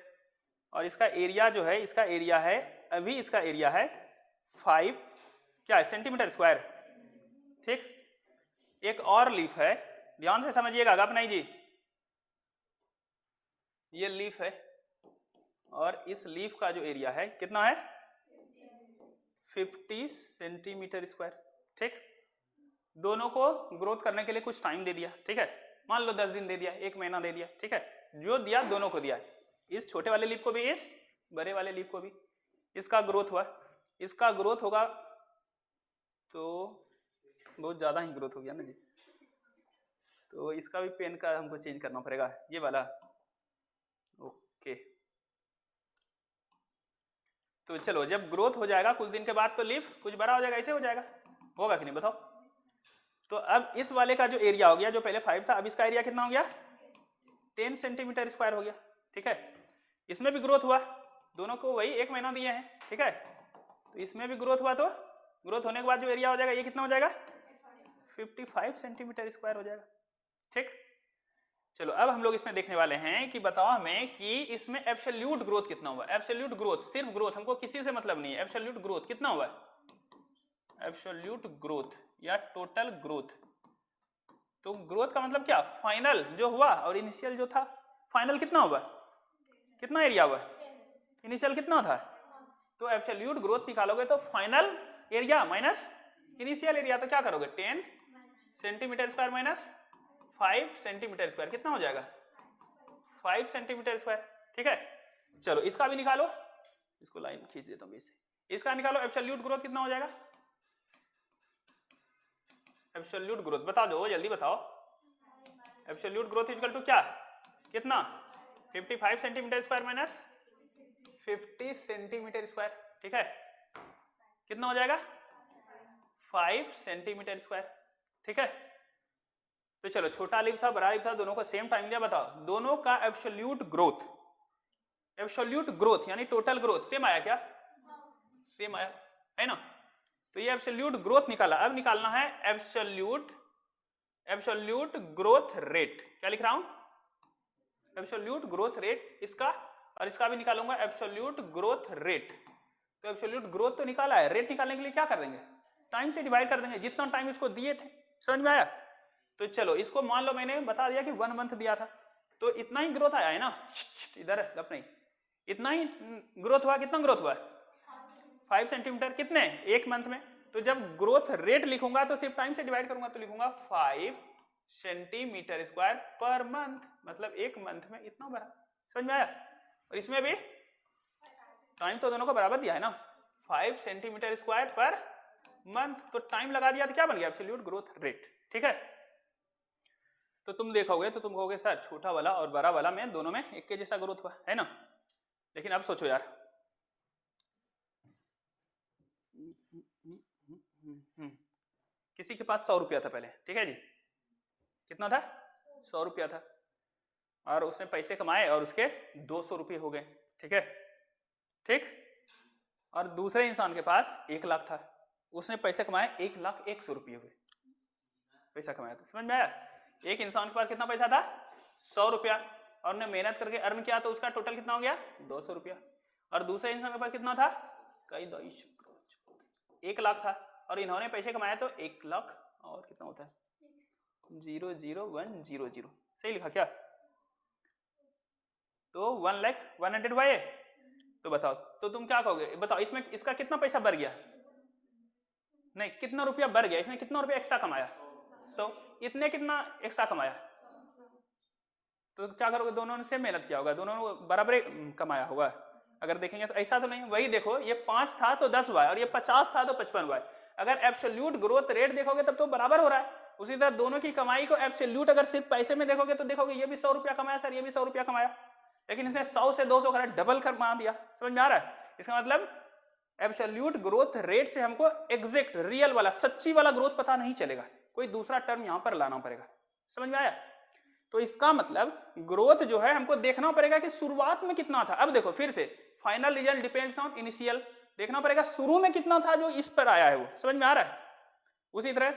और इसका एरिया जो है, इसका एरिया है, अभी इसका एरिया है 5 क्या है सेंटीमीटर स्क्वायर। ठीक, एक और लीफ है, ध्यान से समझिएगा गप नहीं जी, ये लीफ है और इस लीफ का जो एरिया है कितना है? 50 सेंटीमीटर स्क्वायर। ठीक, दोनों को ग्रोथ करने के लिए कुछ टाइम दे दिया। ठीक है, मान लो 10 दिन दे दिया, 1 महीना दे दिया। ठीक है, जो दिया दोनों को दिया, इस छोटे वाले लीफ को भी, इस बड़े वाले लीफ को भी। इसका ग्रोथ हुआ, इसका ग्रोथ होगा तो बहुत ज्यादा ही ग्रोथ हो गया ना जी, तो इसका भी पेन का हमको चेंज करना पड़ेगा, ये वाला। ओके, तो चलो जब ग्रोथ हो जाएगा कुछ दिन के बाद तो लीफ कुछ बड़ा हो जाएगा, ऐसे हो जाएगा, होगा कि नहीं बताओ? तो अब इस वाले का जो एरिया हो गया, जो पहले 5 था, अब इसका एरिया कितना हो गया? 10 सेंटीमीटर स्क्वायर हो गया। ठीक है, इसमें भी ग्रोथ हुआ, दोनों को वही 1 महीना दिए हैं। ठीक है, तो इसमें भी ग्रोथ हुआ, तो ग्रोथ होने के बाद जो एरिया हो जाएगा ये कितना हो जाएगा? 55 सेंटीमीटर स्क्वायर हो जाएगा। ठीक, चलो अब हम लोग इसमें देखने वाले हैं कि बताओ हमें कि इसमें एब्सोल्यूट ग्रोथ कितना हुआ। एब्सोल्यूट ग्रोथ, सिर्फ ग्रोथ, हमको किसी से मतलब नहीं है, एब्सोल्यूट ग्रोथ कितना हुआ? एब्सोल्यूट ग्रोथ या टोटल ग्रोथ। तो ग्रोथ का मतलब क्या? फाइनल जो हुआ और इनिशियल जो था। फाइनल कितना हुआ? कितना एरिया हुआ? इनिशियल कितना था? तो एब्सोल्यूट ग्रोथ निकालोगे तो final area minus initial area, तो क्या करोगे? 10 centimetre square minus 5 centimetre square, कितना हो जाएगा? 5 सेंटीमीटर स्क्वायर। ठीक है, चलो इसका भी निकालो, इसको लाइन खींच देता हूँ इससे, इसका निकालो। एब्सोल्यूट ग्रोथ कितना हो जाएगा? एब्सोल्यूट ग्रोथ बता दो, जल्दी बताओ। एब्सोल्यूट ग्रोथ इक्वल टू क्या? कितना? 55 centimetre square minus 50 centimetre square. ठीक है, कितना हो जाएगा? 5 सेंटीमीटर स्क्वायर। ठीक है, तो चलो छोटा लीफ था बड़ा लीफ था, दोनों को सेम टाइम दिया, बताओ दोनों का एब्सोल्यूट ग्रोथ, एब्सोल्यूट ग्रोथ यानी टोटल ग्रोथ सेम आया क्या? सेम आया है ना? तो ये एब्सोल्यूट ग्रोथ निकाला। अब निकालना है एब्सोल्यूट ग्रोथ रेट। क्या लिख रहा हूं? एब्सोल्यूट ग्रोथ रेट इसका, और इसका भी निकालूंगा एब्सोल्यूट ग्रोथ रेट। तो एब्सोल्यूट ग्रोथ तो निकाला है, रेट निकालने के लिए क्या कर देंगे, टाइम से डिवाइड कर देंगे, जितना टाइम इसको दिए थे। समझ में आया? तो चलो इसको मान लो मैंने बता दिया कि 1 मंथ दिया था, तो इतना ही ग्रोथ आया है ना, इधर अपने इतना ही ग्रोथ हुआ। कितना ग्रोथ हुआ? 5 सेंटीमीटर। कितने? 1 मंथ में। तो जब ग्रोथ रेट लिखूंगा तो सिर्फ टाइम से डिवाइड करूंगा, तो लिखूंगा 5 सेंटीमीटर स्क्वायर पर मंथ, मतलब 1 मंथ में इतना बड़ा। समझ में आया? और इसमें भी टाइम तो दोनों को बराबर दिया है ना, 5 सेंटीमीटर स्क्वायर पर मंथ, तो टाइम लगा दिया तो क्या बन गया, एब्सोल्यूट ग्रोथ रेट। ठीक है, तो तुम देखोगे तो तुम कहोगे सर छोटा वाला और बड़ा वाला में दोनों में एक के जैसा ग्रोथ हुआ है ना, लेकिन अब सोचो यार, किसी के पास 100 रुपया था पहले, ठीक है जी, कितना था? 100 रुपया था, और उसने पैसे कमाए और उसके 200 रुपये हो गए। ठीक है, ठीक। और दूसरे इंसान के पास 1 लाख था, उसने पैसे कमाए 1,01,00,000 रुपये हुए, पैसा कमाया था। समझ में आया? एक इंसान के पास कितना पैसा था? 100 रुपया, और ने मेहनत करके अर्न किया, तो उसका टोटल कितना हो गया? 200 रुपया। और दूसरे इंसान के पास कितना था? 1 लाख था, और इन्होंने पैसे कमाया तो 1 लाख और कितना होता है 00100। सही लिखा क्या? तो 1,00,100 हुआ ये। तो बताओ, तो तुम क्या कहोगे? बताओ इसमें इसका कितना पैसा बढ़ गया? नहीं, कितना रुपया बढ़ गया? इसमें कितना रुपया एक्स्ट्रा कमाया? 100। इतने कितना एक्स्ट्रा कमाया? तो क्या करोगे? दोनों ने सेम मेहनत किया होगा, दोनों ने बराबर कमाया होगा। अगर देखेंगे तो ऐसा तो नहीं, वही देखो, ये 5 था तो 10 हुआ है, और ये 50 था तो 55 हुआ है। अगर एब्सोल्यूट ग्रोथ रेट देखोगे तब तो बराबर हो रहा है। उसी तरह दोनों की कमाई को एब्सोल्यूट अगर सिर्फ पैसे में देखोगे तो देखोगे ये भी 100 रुपया कमाया सर, ये भी 100 रुपया कमाया, लेकिन इसने 100 से 200 करा, डबल कमा दिया। समझ में आ रहा है? इसका मतलब एब्सोल्यूट ग्रोथ रेट से हमको एग्जैक्ट रियल वाला सच्ची वाला ग्रोथ पता नहीं चलेगा, कोई दूसरा टर्म यहां पर लाना पड़ेगा। समझ में आया? तो इसका मतलब ग्रोथ जो है हमको देखना पड़ेगा कि शुरुआत में कितना था। अब देखो फिर से, final result depends on initial, देखना पड़ेगा शुरू में कितना था जो इस पर आया है वो। समझ में आ रहा है? उसी तरह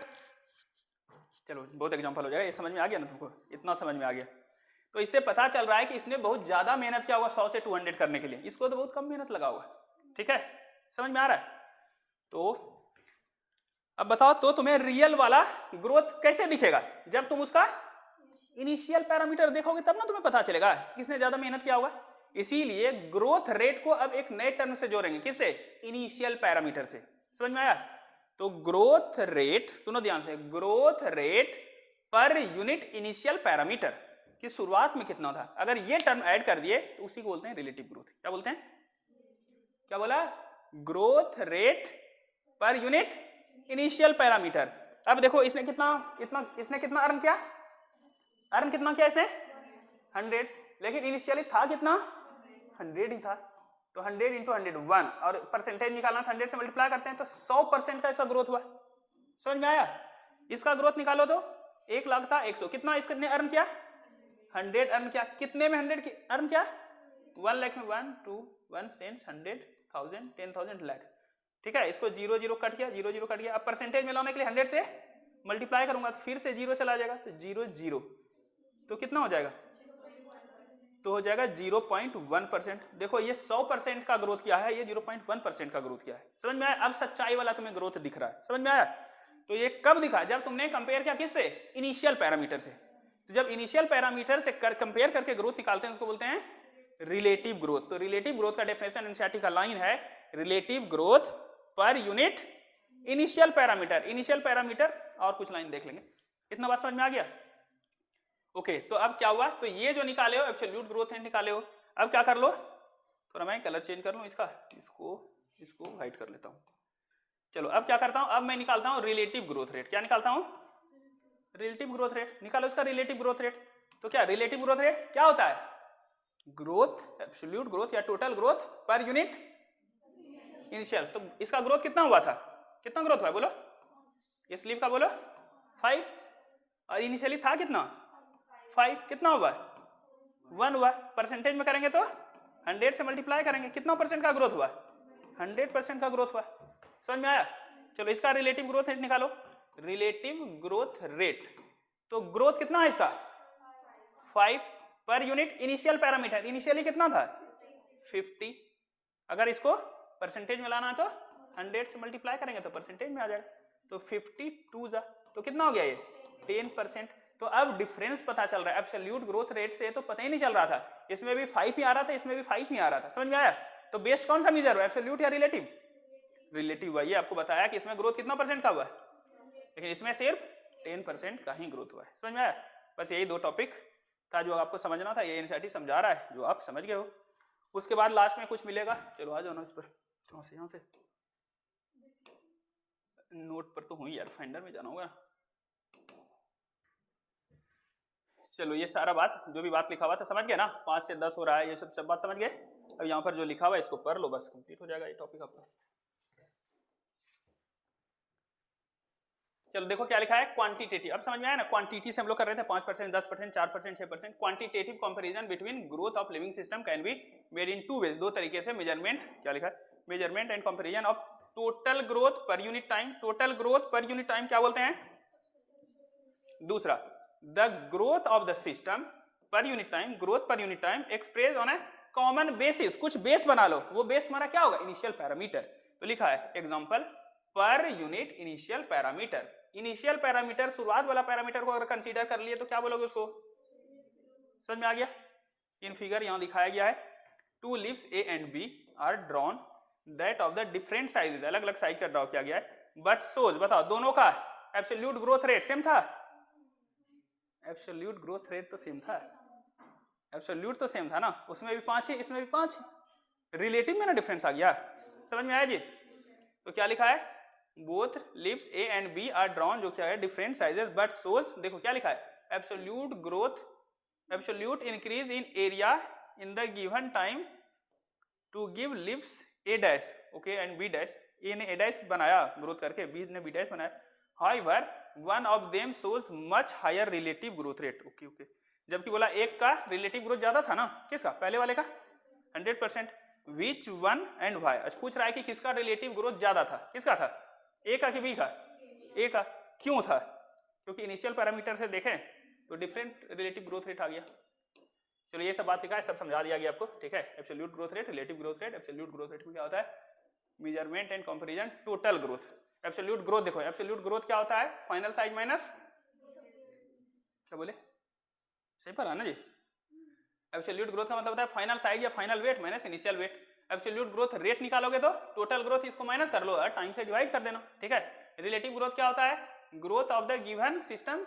चलो बहुत एग्जांपल हो जाएगा, ये समझ में आ गया ना तुमको? इतना समझ में आ गया तो इससे पता चल रहा है कि इसने बहुत ज्यादा मेहनत किया होगा 100 से 200 करने के लिए, इसको तो बहुत कम मेहनत लगा होगा। ठीक है, समझ में आ रहा है? तो अब बताओ, तो तुम्हें रियल वाला ग्रोथ कैसे दिखेगा? जब तुम उसका इनिशियल पैरामीटर देखोगे तब ना तुम्हें पता चलेगा किसने ज्यादा मेहनत किया होगा। इसीलिए ग्रोथ रेट को अब एक नए टर्म से जोड़ेंगे, किससे? इनिशियल पैरामीटर से। समझ में आया? तो ग्रोथ रेट, सुनो ध्यान से, growth rate per unit initial parameter की शुरुआत में कितना था, अगर ये टर्म ऐड कर दिए तो उसी को बोलते हैं रिलेटिव ग्रोथ। क्या बोलते हैं? क्या बोला? Growth rate per unit initial parameter. अब देखो इसने कितना अर्न किया? अर्न कितना किया इसने? 100, लेकिन इनिशियली था कितना? 100 ही था। तो 100 इंटू 100 1, और परसेंटेज निकालना था, 100 से मल्टीप्लाई करते हैं तो 100% का इसका ग्रोथ हुआ। समझ में आया? इसका ग्रोथ निकालो तो 1 लाख था 100, कितना इसने अर्न किया? 100 अर्न किया। कितने में 100 अर्न किया? 1 लाख में 1 2 1 सेंस 100,000 10,000 लाख। ठीक है, इसको 0 0 कट गया, 0 0 कट गया। अब परसेंटेज में लाने के लिए 100 से मल्टीप्लाई करूंगा तो फिर से 0 चला जाएगा, तो 0 0, तो कितना हो जाएगा? तो हो जाएगा 0.1%। देखो ये 100% का ग्रोथ किया है, ये 0.1% का ग्रोथ किया है। समझ में आया? अब सच्चाई वाला तुम्हें ग्रोथ दिख रहा है। समझ में आया? तो ये कब दिखा? जब तुमने कंपेयर किया किससे? इनिशियल पैरामीटर से। तो जब इनिशियल पैरामीटर से कंपेयर करके ग्रोथ निकालते हैं उसको बोलते हैं रिलेटिव ग्रोथ। तो रिलेटिव ग्रोथ का डेफिनेशन एनसीईआरटी का लाइन है, relative growth per unit initial parameter. Initial parameter और कुछ लाइन देख लेंगे। इतना बात समझ में आ गया? ओके, तो अब क्या हुआ? तो ये जो निकाले हो एब्सोल्यूट ग्रोथ रेट निकाले हो, अब क्या कर लो, थोड़ा मैं कलर चेंज कर लूं इसका, इसको व्हाइट कर लेता हूं। चलो अब क्या करता हूं, अब मैं निकालता हूं रिलेटिव ग्रोथ रेट। क्या निकालता हूं? Relative growth rate. निकालो इसका रिलेटिव ग्रोथ रेट। तो क्या रिलेटिव ग्रोथ रेट क्या होता है? ग्रोथ, एब्सोल्यूट ग्रोथ या total growth per unit initial. तो इसका ग्रोथ कितना हुआ था? कितना ग्रोथ हुआ बोलो? ये स्लीप का बोलो 5, और इनिशियली था कितना? 5। कितना हुआ? 1 हुआ। परसेंटेज में करेंगे तो 100 से मल्टीप्लाई करेंगे, कितना परसेंट का ग्रोथ हुआ? 100% का ग्रोथ हुआ। समझ में आया? चलो इसका रिलेटिव ग्रोथ रेट निकालो। रिलेटिव ग्रोथ रेट, तो ग्रोथ कितना है इसका? 5 per unit initial parameter. Initially कितना था? 50। अगर इसको परसेंटेज में लाना है तो 100 से मल्टीप्लाई करेंगे तो परसेंटेज में आ जाएगा। तो 52 जा तो कितना हो गया ये 10%। तो अब डिफरेंस पता चल रहा है, एब्सोल्यूट ग्रोथ रेट से तो पता ही नहीं चल रहा था, इसमें भी 5 ही आ रहा था, इसमें भी 5 ही आ रहा था। समझ में आया? तो बेस्ट कौन सा मेजर है, एब्सोल्यूट या रिलेटिव? रिलेटिव। वही आपको बताया कि इसमें ग्रोथ कितना परसेंट का हुआ है, लेकिन इसमें सिर्फ 10% का ही ग्रोथ हुआ है। समझ में आया? बस यही दो टॉपिक था जो आपको समझना था, ये एनसीईआरटी समझा रहा है जो आप समझ गए हो। उसके बाद लास्ट में कुछ मिलेगा, चलो आ जाओ ना इस पर, यहाँ से नोट पर तो हुई यार, फाइंडर में जाना होगा। चलो ये सारा बात जो भी बात लिखा हुआ था समझ गए ना, 5 से 10 हो रहा है, ये सब बात समझ गए। अब यहाँ पर जो लिखा हुआ है इसको पढ़ लो, बस कंप्लीट हो जाएगा ये टॉपिक आपका। चलो देखो क्या लिखा है, क्वांटिटेटिव। अब समझ में आया ना, क्वांटिटी से हम लोग कर रहे थे 5%, 10%, 4%, 6%। Quantitative comparison between growth of living system can be made in 2 ways, 2 तरीके से। मेजरमेंट, क्या लिखा है, measurement and comparison of total growth per unit time. Total growth per unit time क्या बोलते हैं? दूसरा, the growth of the system per unit time, growth per unit time express on a common basis. कुछ base बना लो, वो base हमारा क्या होगा, इनिशियल पैरामीटर। तो लिखा है example per unit initial parameter. Initial parameter, शुरुआत वाला पैरामीटर को अगर कंसीडर कर लिए तो क्या बोलोगे उसको? समझ में आ गया? इन फिगर यहां दिखाया गया है, 2 leaves A and B are drawn that of the different sizes, अलग अलग साइज का ड्रॉ किया गया है, बट सोज, बताओ दोनों का एब्सोल्यूट ग्रोथ रेट सेम था? एब्सोल्यूट ग्रोथ रेट तो सेम था, एब्सोल्यूट तो सेम था ना, उसमें भी 5 ही, इसमें भी 5 ही। रिलेटिव में ना डिफरेंस आ गया। समझ में आया जी? तो क्या लिखा है, both lips A and B are drawn, जो क्या है डिफरेंट साइजेस, बट सोज, देखो क्या लिखा है, absolute growth, absolute increase in area in the given time to give leaves A dash, okay, and B dash. A ने ए डैश बनाया growth करके, बी ने बी डैश बनाया। However one of them shows much higher relative growth rate, okay okay, जबकि बोला एक का relative growth ज्यादा था ना, किसका, पहले वाले का 100%। विच वन एंड वाई, अच्छा पूछ रहा है कि किसका रिलेटिव ग्रोथ ज्यादा था, किसका था, ए का कि बी का? ए का। क्यों था? क्योंकि इनिशियल पैरामीटर से देखें तो डिफरेंट रिलेटिव ग्रोथ रेट आ गया। चलो ये सब बात लिखा है, सब समझा दिया गया आपको, ठीक है। Absolute growth rate, relative growth rate, absolute growth rate में क्या होता है, measurement and comparison total growth. Absolute growth देखो, एब्सोल्यूट ग्रोथ क्या होता है, फाइनल साइज माइनस, क्या बोले, सही पढ़ा ना जी? एब्सोल्यूट ग्रोथ का मतलब होता है फाइनल साइज या final weight minus initial weight. Absolute growth rate निकालोगे तो टोटल ग्रोथ, इसको माइनस कर लो, टाइम से डिवाइड कर देना, ठीक है। रिलेटिव ग्रोथ क्या होता है, growth of the given system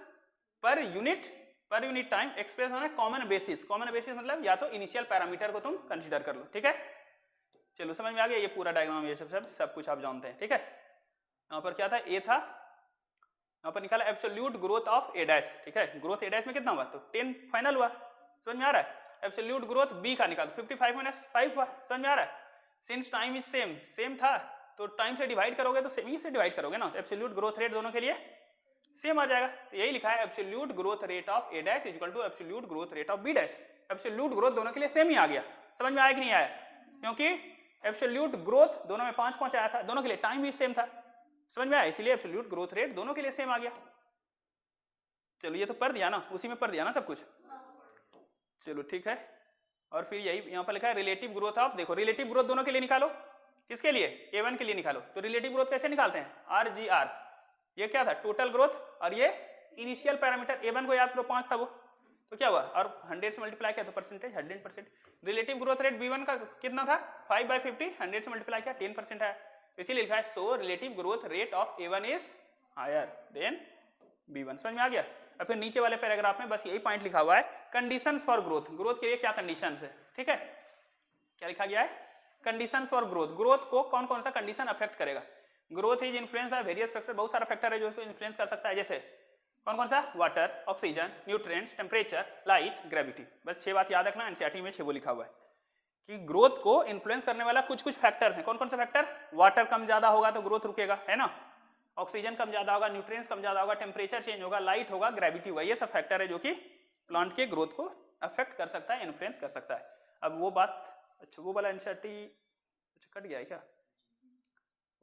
per unit time express on a common basis. Common basis मतलब या तो इनिशियल पैरामीटर को तुम कंसीडर कर लो, ठीक है। चलो समझ में आ गया, ये पूरा डायग्राम, ये सब कुछ आप जानते हैं, ठीक है। यहाँ पर क्या था, ए था, यहाँ पर निकाला absolute growth of A dash, ठीक है। ग्रोथ ए डैश में कितना हुआ, तो 10 फाइनल हुआ, समझ में आ रहा है। एब्सोल्यूट ग्रोथ बी का निकाल, 55 माइनस 5 हुआ, समझ में आ रहा है। सिंस टाइम इज सेम था तो टाइम से डिवाइड करोगे तो सेम ही से डिवाइड करोगे ना, तो एब्सोल्यूट ग्रोथ रेट दोनों के लिए सेम आ जाएगा। तो यही लिखा है, absolute growth rate of A dash equal to absolute growth rate of B dash. Absolute growth दोनों के लिए सेम ही आ गया। समझ में आया कि नहीं आया? क्योंकि एब्सोल्यूट ग्रोथ दोनों में 5 आया था, दोनों के लिए टाइम भी सेम था, समझ में आया, इसलिए एब्सोल्यूट ग्रोथ रेट दोनों के लिए सेम आ गया। चलो ये तो पढ़ दिया ना, उसी में पढ़ दिया ना सब कुछ, चलो ठीक है। और फिर यही यहाँ पर लिखा है रिलेटिव ग्रोथ ऑफ, देखो रिलेटिव ग्रोथ दोनों के लिए निकालो, किसके लिए, A1 के लिए निकालो। तो रिलेटिव ग्रोथ कैसे निकालते हैं, RGR, ये क्या था, टोटल ग्रोथ, और ये इनिशियल पैरामीटर A1 को याद करो 5 था वो, तो क्या हुआ, और 100 से मल्टीप्लाई किया तो percentage 100%। Relative growth rate B1 का कितना था, 5/50, 100 से मल्टीप्लाई किया 10% है, इसीलिए लिखा है so relative growth rate of A1 is higher than B1। समझ में आ गया। और फिर नीचे वाले पैराग्राफ में बस यही पॉइंट लिखा हुआ है, कंडीशंस फॉर ग्रोथ, ग्रोथ के लिए क्या कंडीशंस है, ठीक है। क्या लिखा गया है, कंडीशंस फॉर ग्रोथ, ग्रोथ को कौन कौन सा कंडीशन अफेक्ट करेगा। Growth is influence by various factor, बहुत सारा फैक्टर है जो इसको इन्फ्लुएंस कर सकता है, जैसे कौन कौन सा, water, oxygen, nutrients, temperature, light, gravity. बस 6 बात याद रखना, एनसीईआरटी में 6 वो लिखा हुआ है कि ग्रोथ को इन्फ्लुएंस करने वाला कुछ फैक्टर्स हैं। कौन कौन सा फैक्टर, वाटर कम ज्यादा होगा तो ग्रोथ रुकेगा, है ना, ऑक्सीजन कम ज्यादा होगा, न्यूट्रिएंट्स कम ज्यादा होगा, टेम्परेचर चेंज होगा, लाइट होगा, ग्रेविटी होगा, ये सब फैक्टर है जो कि प्लांट के ग्रोथ को अफेक्ट कर सकता है, इन्फ्लुएंस कर सकता है। अब वो बात, अच्छा वो वाला एनसीईआरटी अच्छा कट गया है क्या,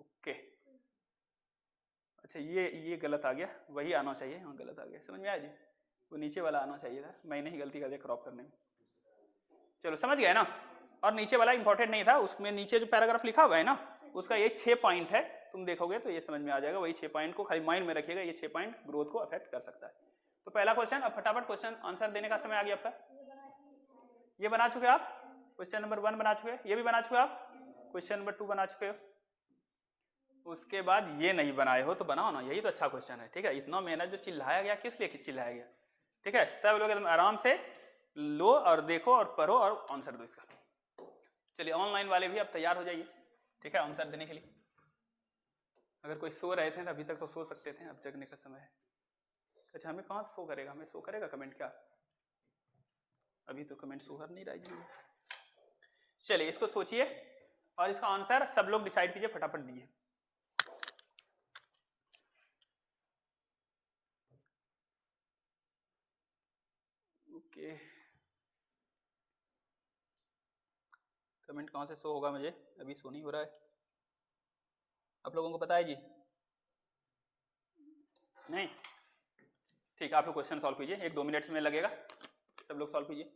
ओके, अच्छा ये गलत आ गया, वही आना चाहिए, हाँ गलत आ गया, समझ में आया जी, वो नीचे वाला आना चाहिए था, मैंने ही गलती कर दिया क्रॉप करने में। चलो समझ गए ना। और नीचे वाला इंपॉर्टेंट नहीं था, उसमें नीचे जो पैराग्राफ लिखा हुआ है ना उसका ये 6 पॉइंट है, तुम देखोगे तो ये समझ में आ जाएगा। वही 6 पॉइंट को खाली माइंड में रखिएगा, ये 6 पॉइंट ग्रोथ को अफेक्ट कर सकता है। तो पहला क्वेश्चन, अब फटाफट क्वेश्चन आंसर देने का समय आ गया आपका। ये बना चुके आप, क्वेश्चन नंबर 1 बना चुके, ये भी बना चुके आप, क्वेश्चन नंबर 2 बना चुके हो। उसके बाद ये नहीं बनाए हो तो बनाओ ना, यही तो अच्छा क्वेश्चन है, ठीक है। इतना मेहनत जो चिल्लाया गया, किस लिए चिल्लाया गया, ठीक है। सब लोग एकदम आराम से लो और देखो और पढ़ो और आंसर दो इसका। चलिए ऑनलाइन वाले भी अब तैयार हो जाइए, ठीक है, आंसर देने के लिए। अगर कोई सो रहे थे तो अभी तक तो सो सकते थे, अब जगने का समय है। अच्छा हमें कहाँ शो करेगा, हमें शो करेगा कमेंट क्या? अभी तो कमेंट शो कर नहीं रहा है। चलिए इसको सोचिए और इसका आंसर सब लोग डिसाइड कीजिए, फटाफट दीजिए। ओके कमेंट कहाँ से शो होगा मुझे, अभी शो नहीं हो रहा है। आप लोगों को पता है जी? नहीं, ठीक है, आप लोग क्वेश्चन सॉल्व कीजिए, 1-2 मिनट में लगेगा, सब लोग सॉल्व कीजिए।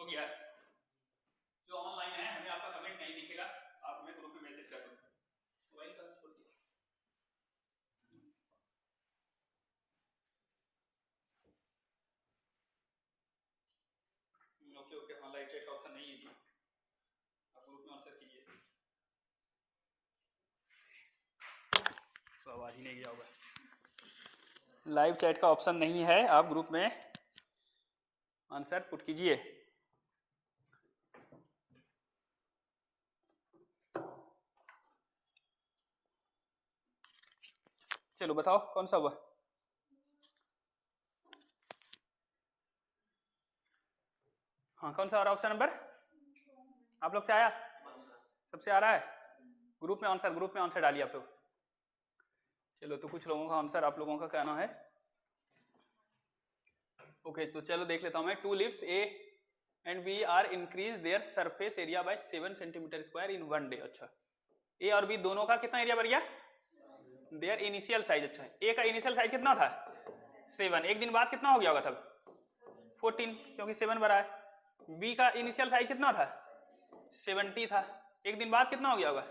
हो गया, जो ऑनलाइन है हमें आपका कमेंट नहीं दिखेगा, आप हमें ग्रुप में मैसेज कर दो। मोबाइल का छोड़ दिया। ओके ओके, हाँ लाइव चैट का ऑप्शन नहीं है जी, आप ग्रुप में आंसर कीजिए। तो आवाज ही नहीं गया होगा, लाइव चैट का ऑप्शन नहीं है, आप ग्रुप में आंसर पुट कीजिए। चलो बताओ कौन सा हुआ? हाँ कौन सा आ रहा ऑप्शन नंबर? आप लोग से आया, सबसे आ रहा है? ग्रुप में आंसर डालिए आप लोग। चलो तो कुछ लोगों का आंसर आप लोगों का कहना है। ओके तो चलो देख लेता हूं मैं। 2 leaves A and B are increase their surface area by 7 centimetre square in 1 day. अच्छा A और B दोनों का कितना एरिया बढ़ गया? Their initial size. अच्छा A का इनिशियल साइज कितना था? 7, एक दिन बाद कितना हो गया होगा तब? 14, क्योंकि 7 बढ़ा है। B का इनिशियल साइज कितना था? 70 था, एक दिन बाद कितना हो गया होगा?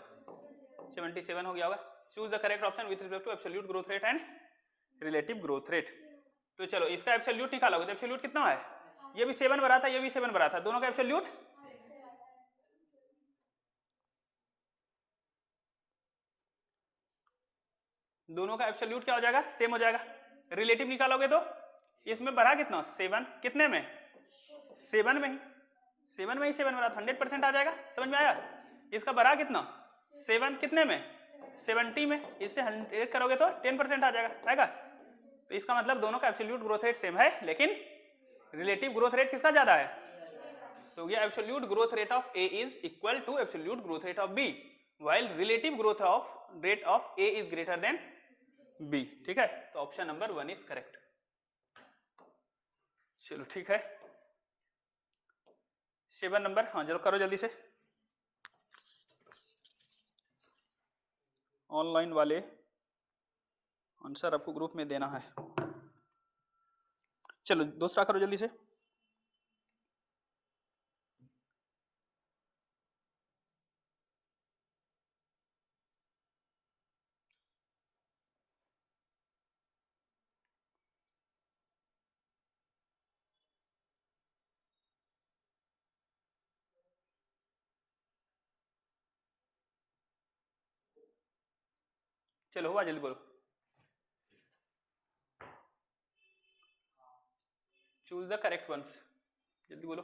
77 हो गया होगा। Choose the correct option with respect to absolute growth rate and relative growth rate. तो चलो इसका एब्सोल्यूट निकालोगे तो एब्सोल्यूट कितना है? ये भी 7 बढ़ा था, ये भी 7 बढ़ा था, दोनों का एब्सोल्यूट क्या हो जाएगा? सेम हो जाएगा। रिलेटिव निकालोगे तो इसमें बढ़ा कितना? 7, कितने में? 7 में ही 7 बढ़ा, 100% आ जाएगा। समझ में आया? इसका बढ़ा कितना? 7, कितने में? 70 में। इससे 100 करोगे तो 10% आ जाएगा, आएगा। तो इसका मतलब दोनों का एब्सोल्यूट ग्रोथ रेट सेम है, लेकिन रिलेटिव ग्रोथ रेट किसका ज्यादा है? तो ये absolute growth rate of A is equal to absolute growth rate of B, while relative growth rate of A is greater than B, ठीक है। तो ऑप्शन नंबर 1 इज करेक्ट। चलो ठीक है। 7 नंबर, हाँ चलो करो जल्दी से। ऑनलाइन वाले आंसर आपको ग्रुप में देना है। चलो दूसरा करो जल्दी से। चलो हुआ, जल्दी बोलो। चूज द करेक्ट वंस, जल्दी बोलो।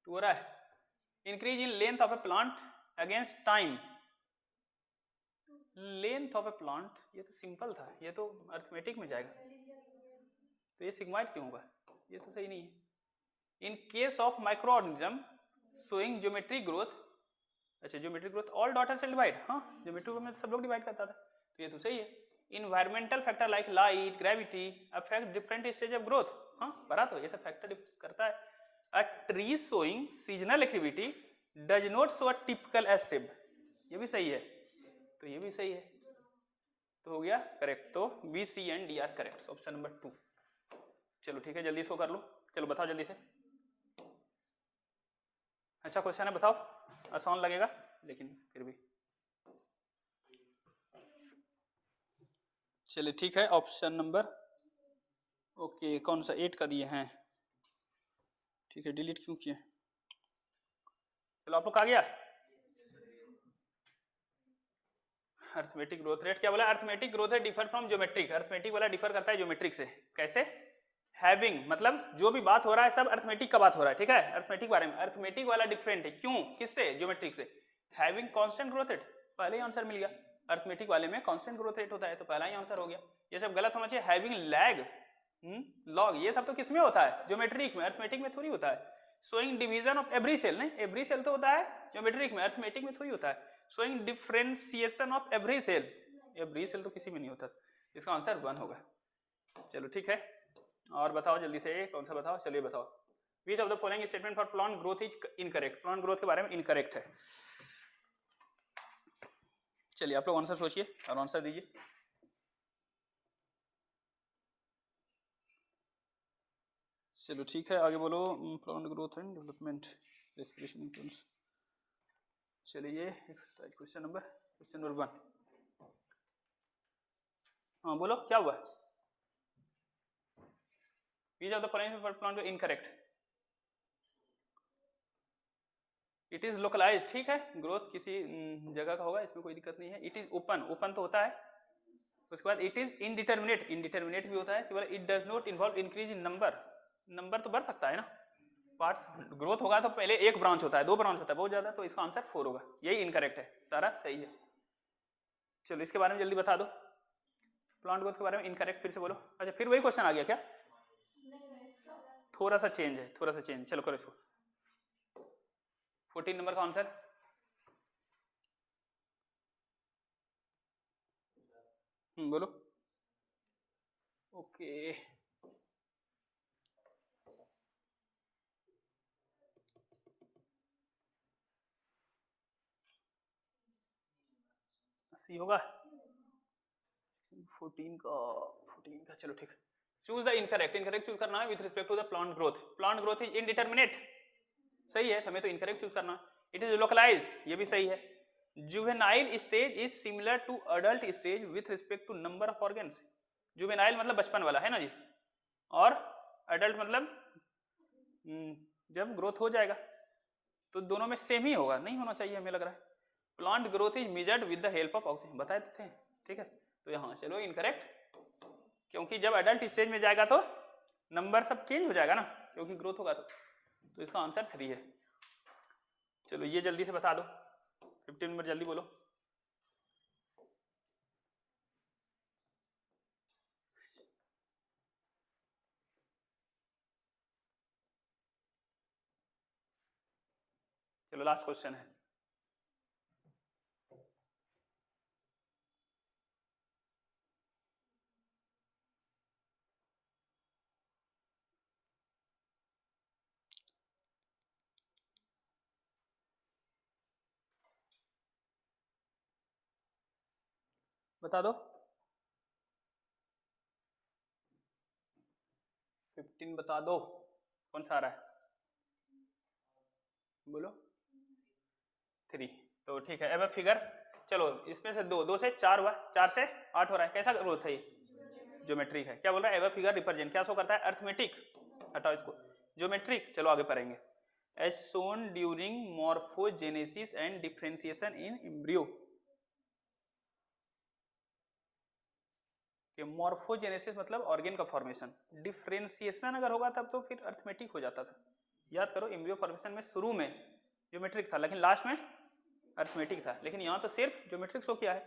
2 हो रहा है। Increase in length of A plant against time. Length of A plant, ये तो सिंपल था, ये तो अर्थमेटिक में जाएगा, तो ये सिग्माइड क्यों होगा? ये तो सही नहीं है। In case of micro organism showing geometric growth, अच्छा geometric growth all daughter cell divide, हाँ ज्योमेट्रिक में सब लोग डिवाइड करता था, तो ये तो सही है। Environmental factor like light, gravity affect different stage of growth, हाँ पढ़ा तो, ये सब फैक्टर करता है। A tree showing seasonal activity does not show a typical S shape, ये भी सही है, तो ये भी सही है, तो हो गया करेक्ट। तो B, C and D are correct, option number 2। चलो ठीक है, जल्दी सो कर लो। चलो बताओ जल्दी से। अच्छा क्वेश्चन है, बताओ। आसान लगेगा लेकिन फिर भी। चलिए ठीक है, ऑप्शन नंबर ओके कौन सा 8 का दिए हैं, ठीक है डिलीट क्यों किए? चलो आप लोग आ गया। अर्थमेटिक ग्रोथ रेट क्या बोला? Arithmetic growth rate differ from geometric, arithmetic वाला डिफर करता है ज्योमेट्रिक से। कैसे? हैविंग मतलब जो भी बात हो रहा है सब अर्थमेटिक का बात हो रहा है, ठीक है, अर्थमेटिक बारे में। अर्थमेटिक वाला डिफरेंट है, क्यों? किससे? ज्योमेट्रिक से। हैविंग कांस्टेंट ग्रोथ रेट, पहले ही आंसर मिल गया। अर्थमेटिक वाले में कांस्टेंट ग्रोथ रेट होता है, तो पहला ही आंसर हो गया। ये सब गलत होना चाहिए। हैविंग लैग, लॉग, ये सब तो किसमें होता है? ज्योमेट्रिक में, अर्थमेटिक में थोड़ी होता है। Showing division of every cell, नहीं एवरी सेल तो होता है ज्योमेट्रिक में, अर्थमेटिक में थोड़ी होता है। Showing differentiation of every cell, every cell तो किसी में नहीं होता, इसका आंसर 1 होगा। चलो ठीक है, और बताओ जल्दी से, कौन सा बताओ? चलिए बताओ। Which of the following statement for plant growth is incorrect, plant growth के बारे में इनकरेक्ट है। चलिए आप लोग आंसर सोचिए और आंसर दीजिए। चलो ठीक है, आगे बोलो। Plant growth and development respiration influence. चलिए एक्सरसाइज क्वेश्चन नंबर 1। हाँ बोलो क्या हुआ? Which of the following for plant incorrect? It is localise, ठीक है, ग्रोथ किसी जगह का होगा, इसमें कोई दिक्कत नहीं है। इट इज ओपन, ओपन तो होता है। उसके बाद इट इज इनडिटर्मिनेट, इनडिटर्मिनेट भी होता है। It does not involve increase in number, number तो बढ़ सकता है ना, पार्ट्स। ग्रोथ होगा तो पहले एक ब्रांच होता है, 2 ब्रांच होता है, बहुत ज्यादा, तो इसका आंसर 4 होगा। यही इनकरेक्ट है, सारा सही है। चलो इसके बारे में जल्दी बता दो, प्लांट ग्रोथ के बारे में इनकरेक्ट फिर से बोलो। अच्छा फिर वही क्वेश्चन आ गया क्या? थोड़ा सा चेंज है, थोड़ा सा चेंज। चलो करो इसको। 14 नंबर का आंसर बोलो। ओके सी होगा 14 का। चलो ठीक है, choose the incorrect, incorrect choose करना है with respect to the plant growth. Plant growth is indeterminate, सही है, हमें तो इनकरेक्ट चूज करना है। इट इज लोकलाइज, ये भी सही है। Juvenile stage is similar to adult stage with respect to number of organs. Juvenile मतलब बचपन वाला है ना जी, और अडल्ट मतलब जब ग्रोथ हो जाएगा, तो दोनों में सेम ही होगा, नहीं होना चाहिए हमें लग रहा है। Plant growth is measured with the help of oxygen, बताए थे, ठीक है। तो यहाँ चलो इनकरेक्ट, क्योंकि जब अडल्ट स्टेज में जाएगा तो नंबर सब चेंज हो जाएगा ना, क्योंकि ग्रोथ होगा तो इसका आंसर 3 है। चलो ये जल्दी से बता दो, 15 नंबर जल्दी बोलो। चलो लास्ट क्वेश्चन है। बता दो 15 बता दो, कौन सा आ रहा है बोलो 3। तो ठीक है, अब फिगर चलो इसमें से 2 से 4 हुआ, 4 से 8 हो रहा है, कैसा ग्रोथ है ये? ज्योमेट्रिक है। क्या बोल रहा है? एवर फिगर रिप्रेजेंट क्या शो करता है? अर्थमेटिक। हटाओ इसको, ज्योमेट्रिक। चलो आगे पढ़ेंगे। As Son during morphogenesis and differentiation in embryo. Morphogenesis मतलब ऑर्गेन का फॉर्मेशन, डिफरेंशिएशन अगर होगा तब तो फिर अर्थमेटिक हो जाता था। याद करो, एम्ब्रियो फॉर्मेशन में शुरू में ज्योमेट्रिक था लेकिन लास्ट में अर्थमेटिक था, लेकिन यहाँ तो सिर्फ ज्योमेट्रिक शो किया है।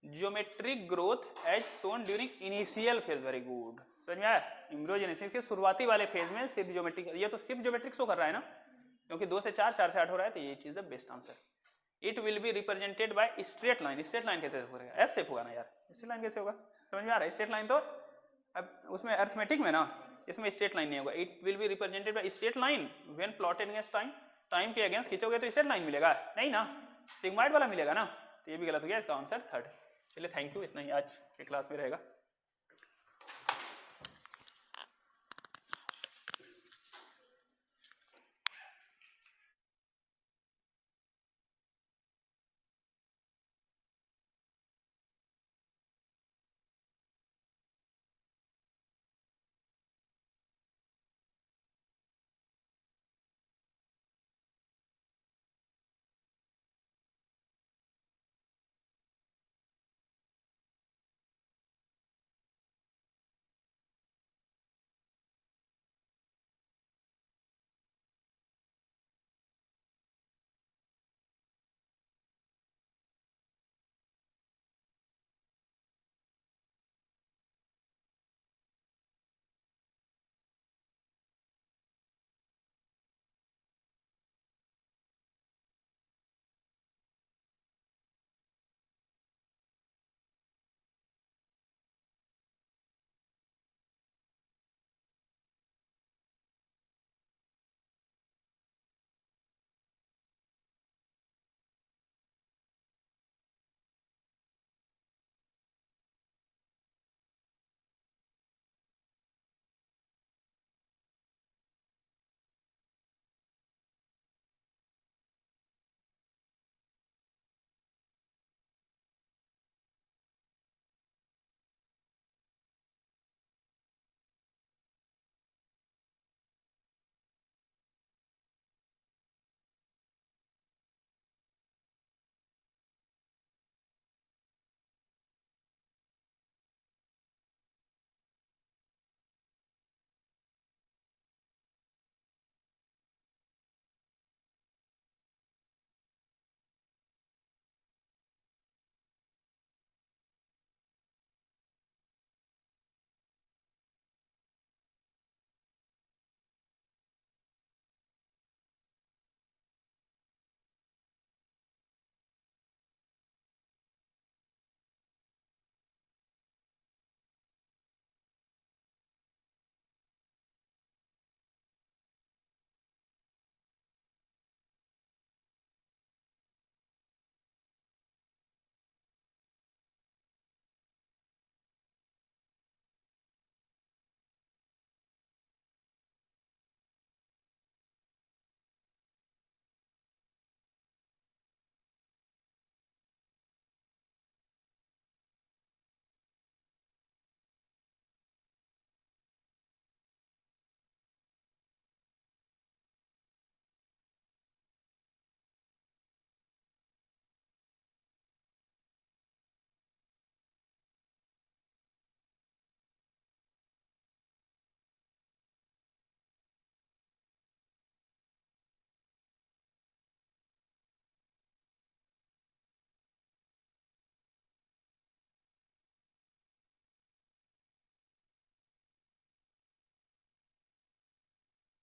ज्योमेट्रिक ग्रोथ एज सोन during initial phase. Very good, समझ में आया? एम्ब्रियोजेनेसिस के शुरुआती वाले फेज में सिर्फ ज्योमेट्रिक, ये तो सिर्फ ज्योमेट्रिक शो कर रहा है ना, क्योंकि 2 से 4, 4 से 8 हो रहा है, तो ये is the best answer. It will be represented by straight line. Straight line कैसे होगा? एस शेप होगा ना यार, स्ट्रेट लाइन कैसे होगा? समझ में आ रहा है? स्ट्रेट लाइन तो अब उसमें अर्थमेटिक में ना, इसमें स्ट्रेट लाइन नहीं होगा। It will be represented by straight line when plotted against time. Time के अगेंस्ट खींचोगे तो स्ट्रेट लाइन मिलेगा नहीं ना, सिग्मॉइड वाला मिलेगा ना, तो ये भी गलत हो गया, इसका आंसर 3rd। चलिए थैंक यू, इतना ही आज के क्लास में रहेगा।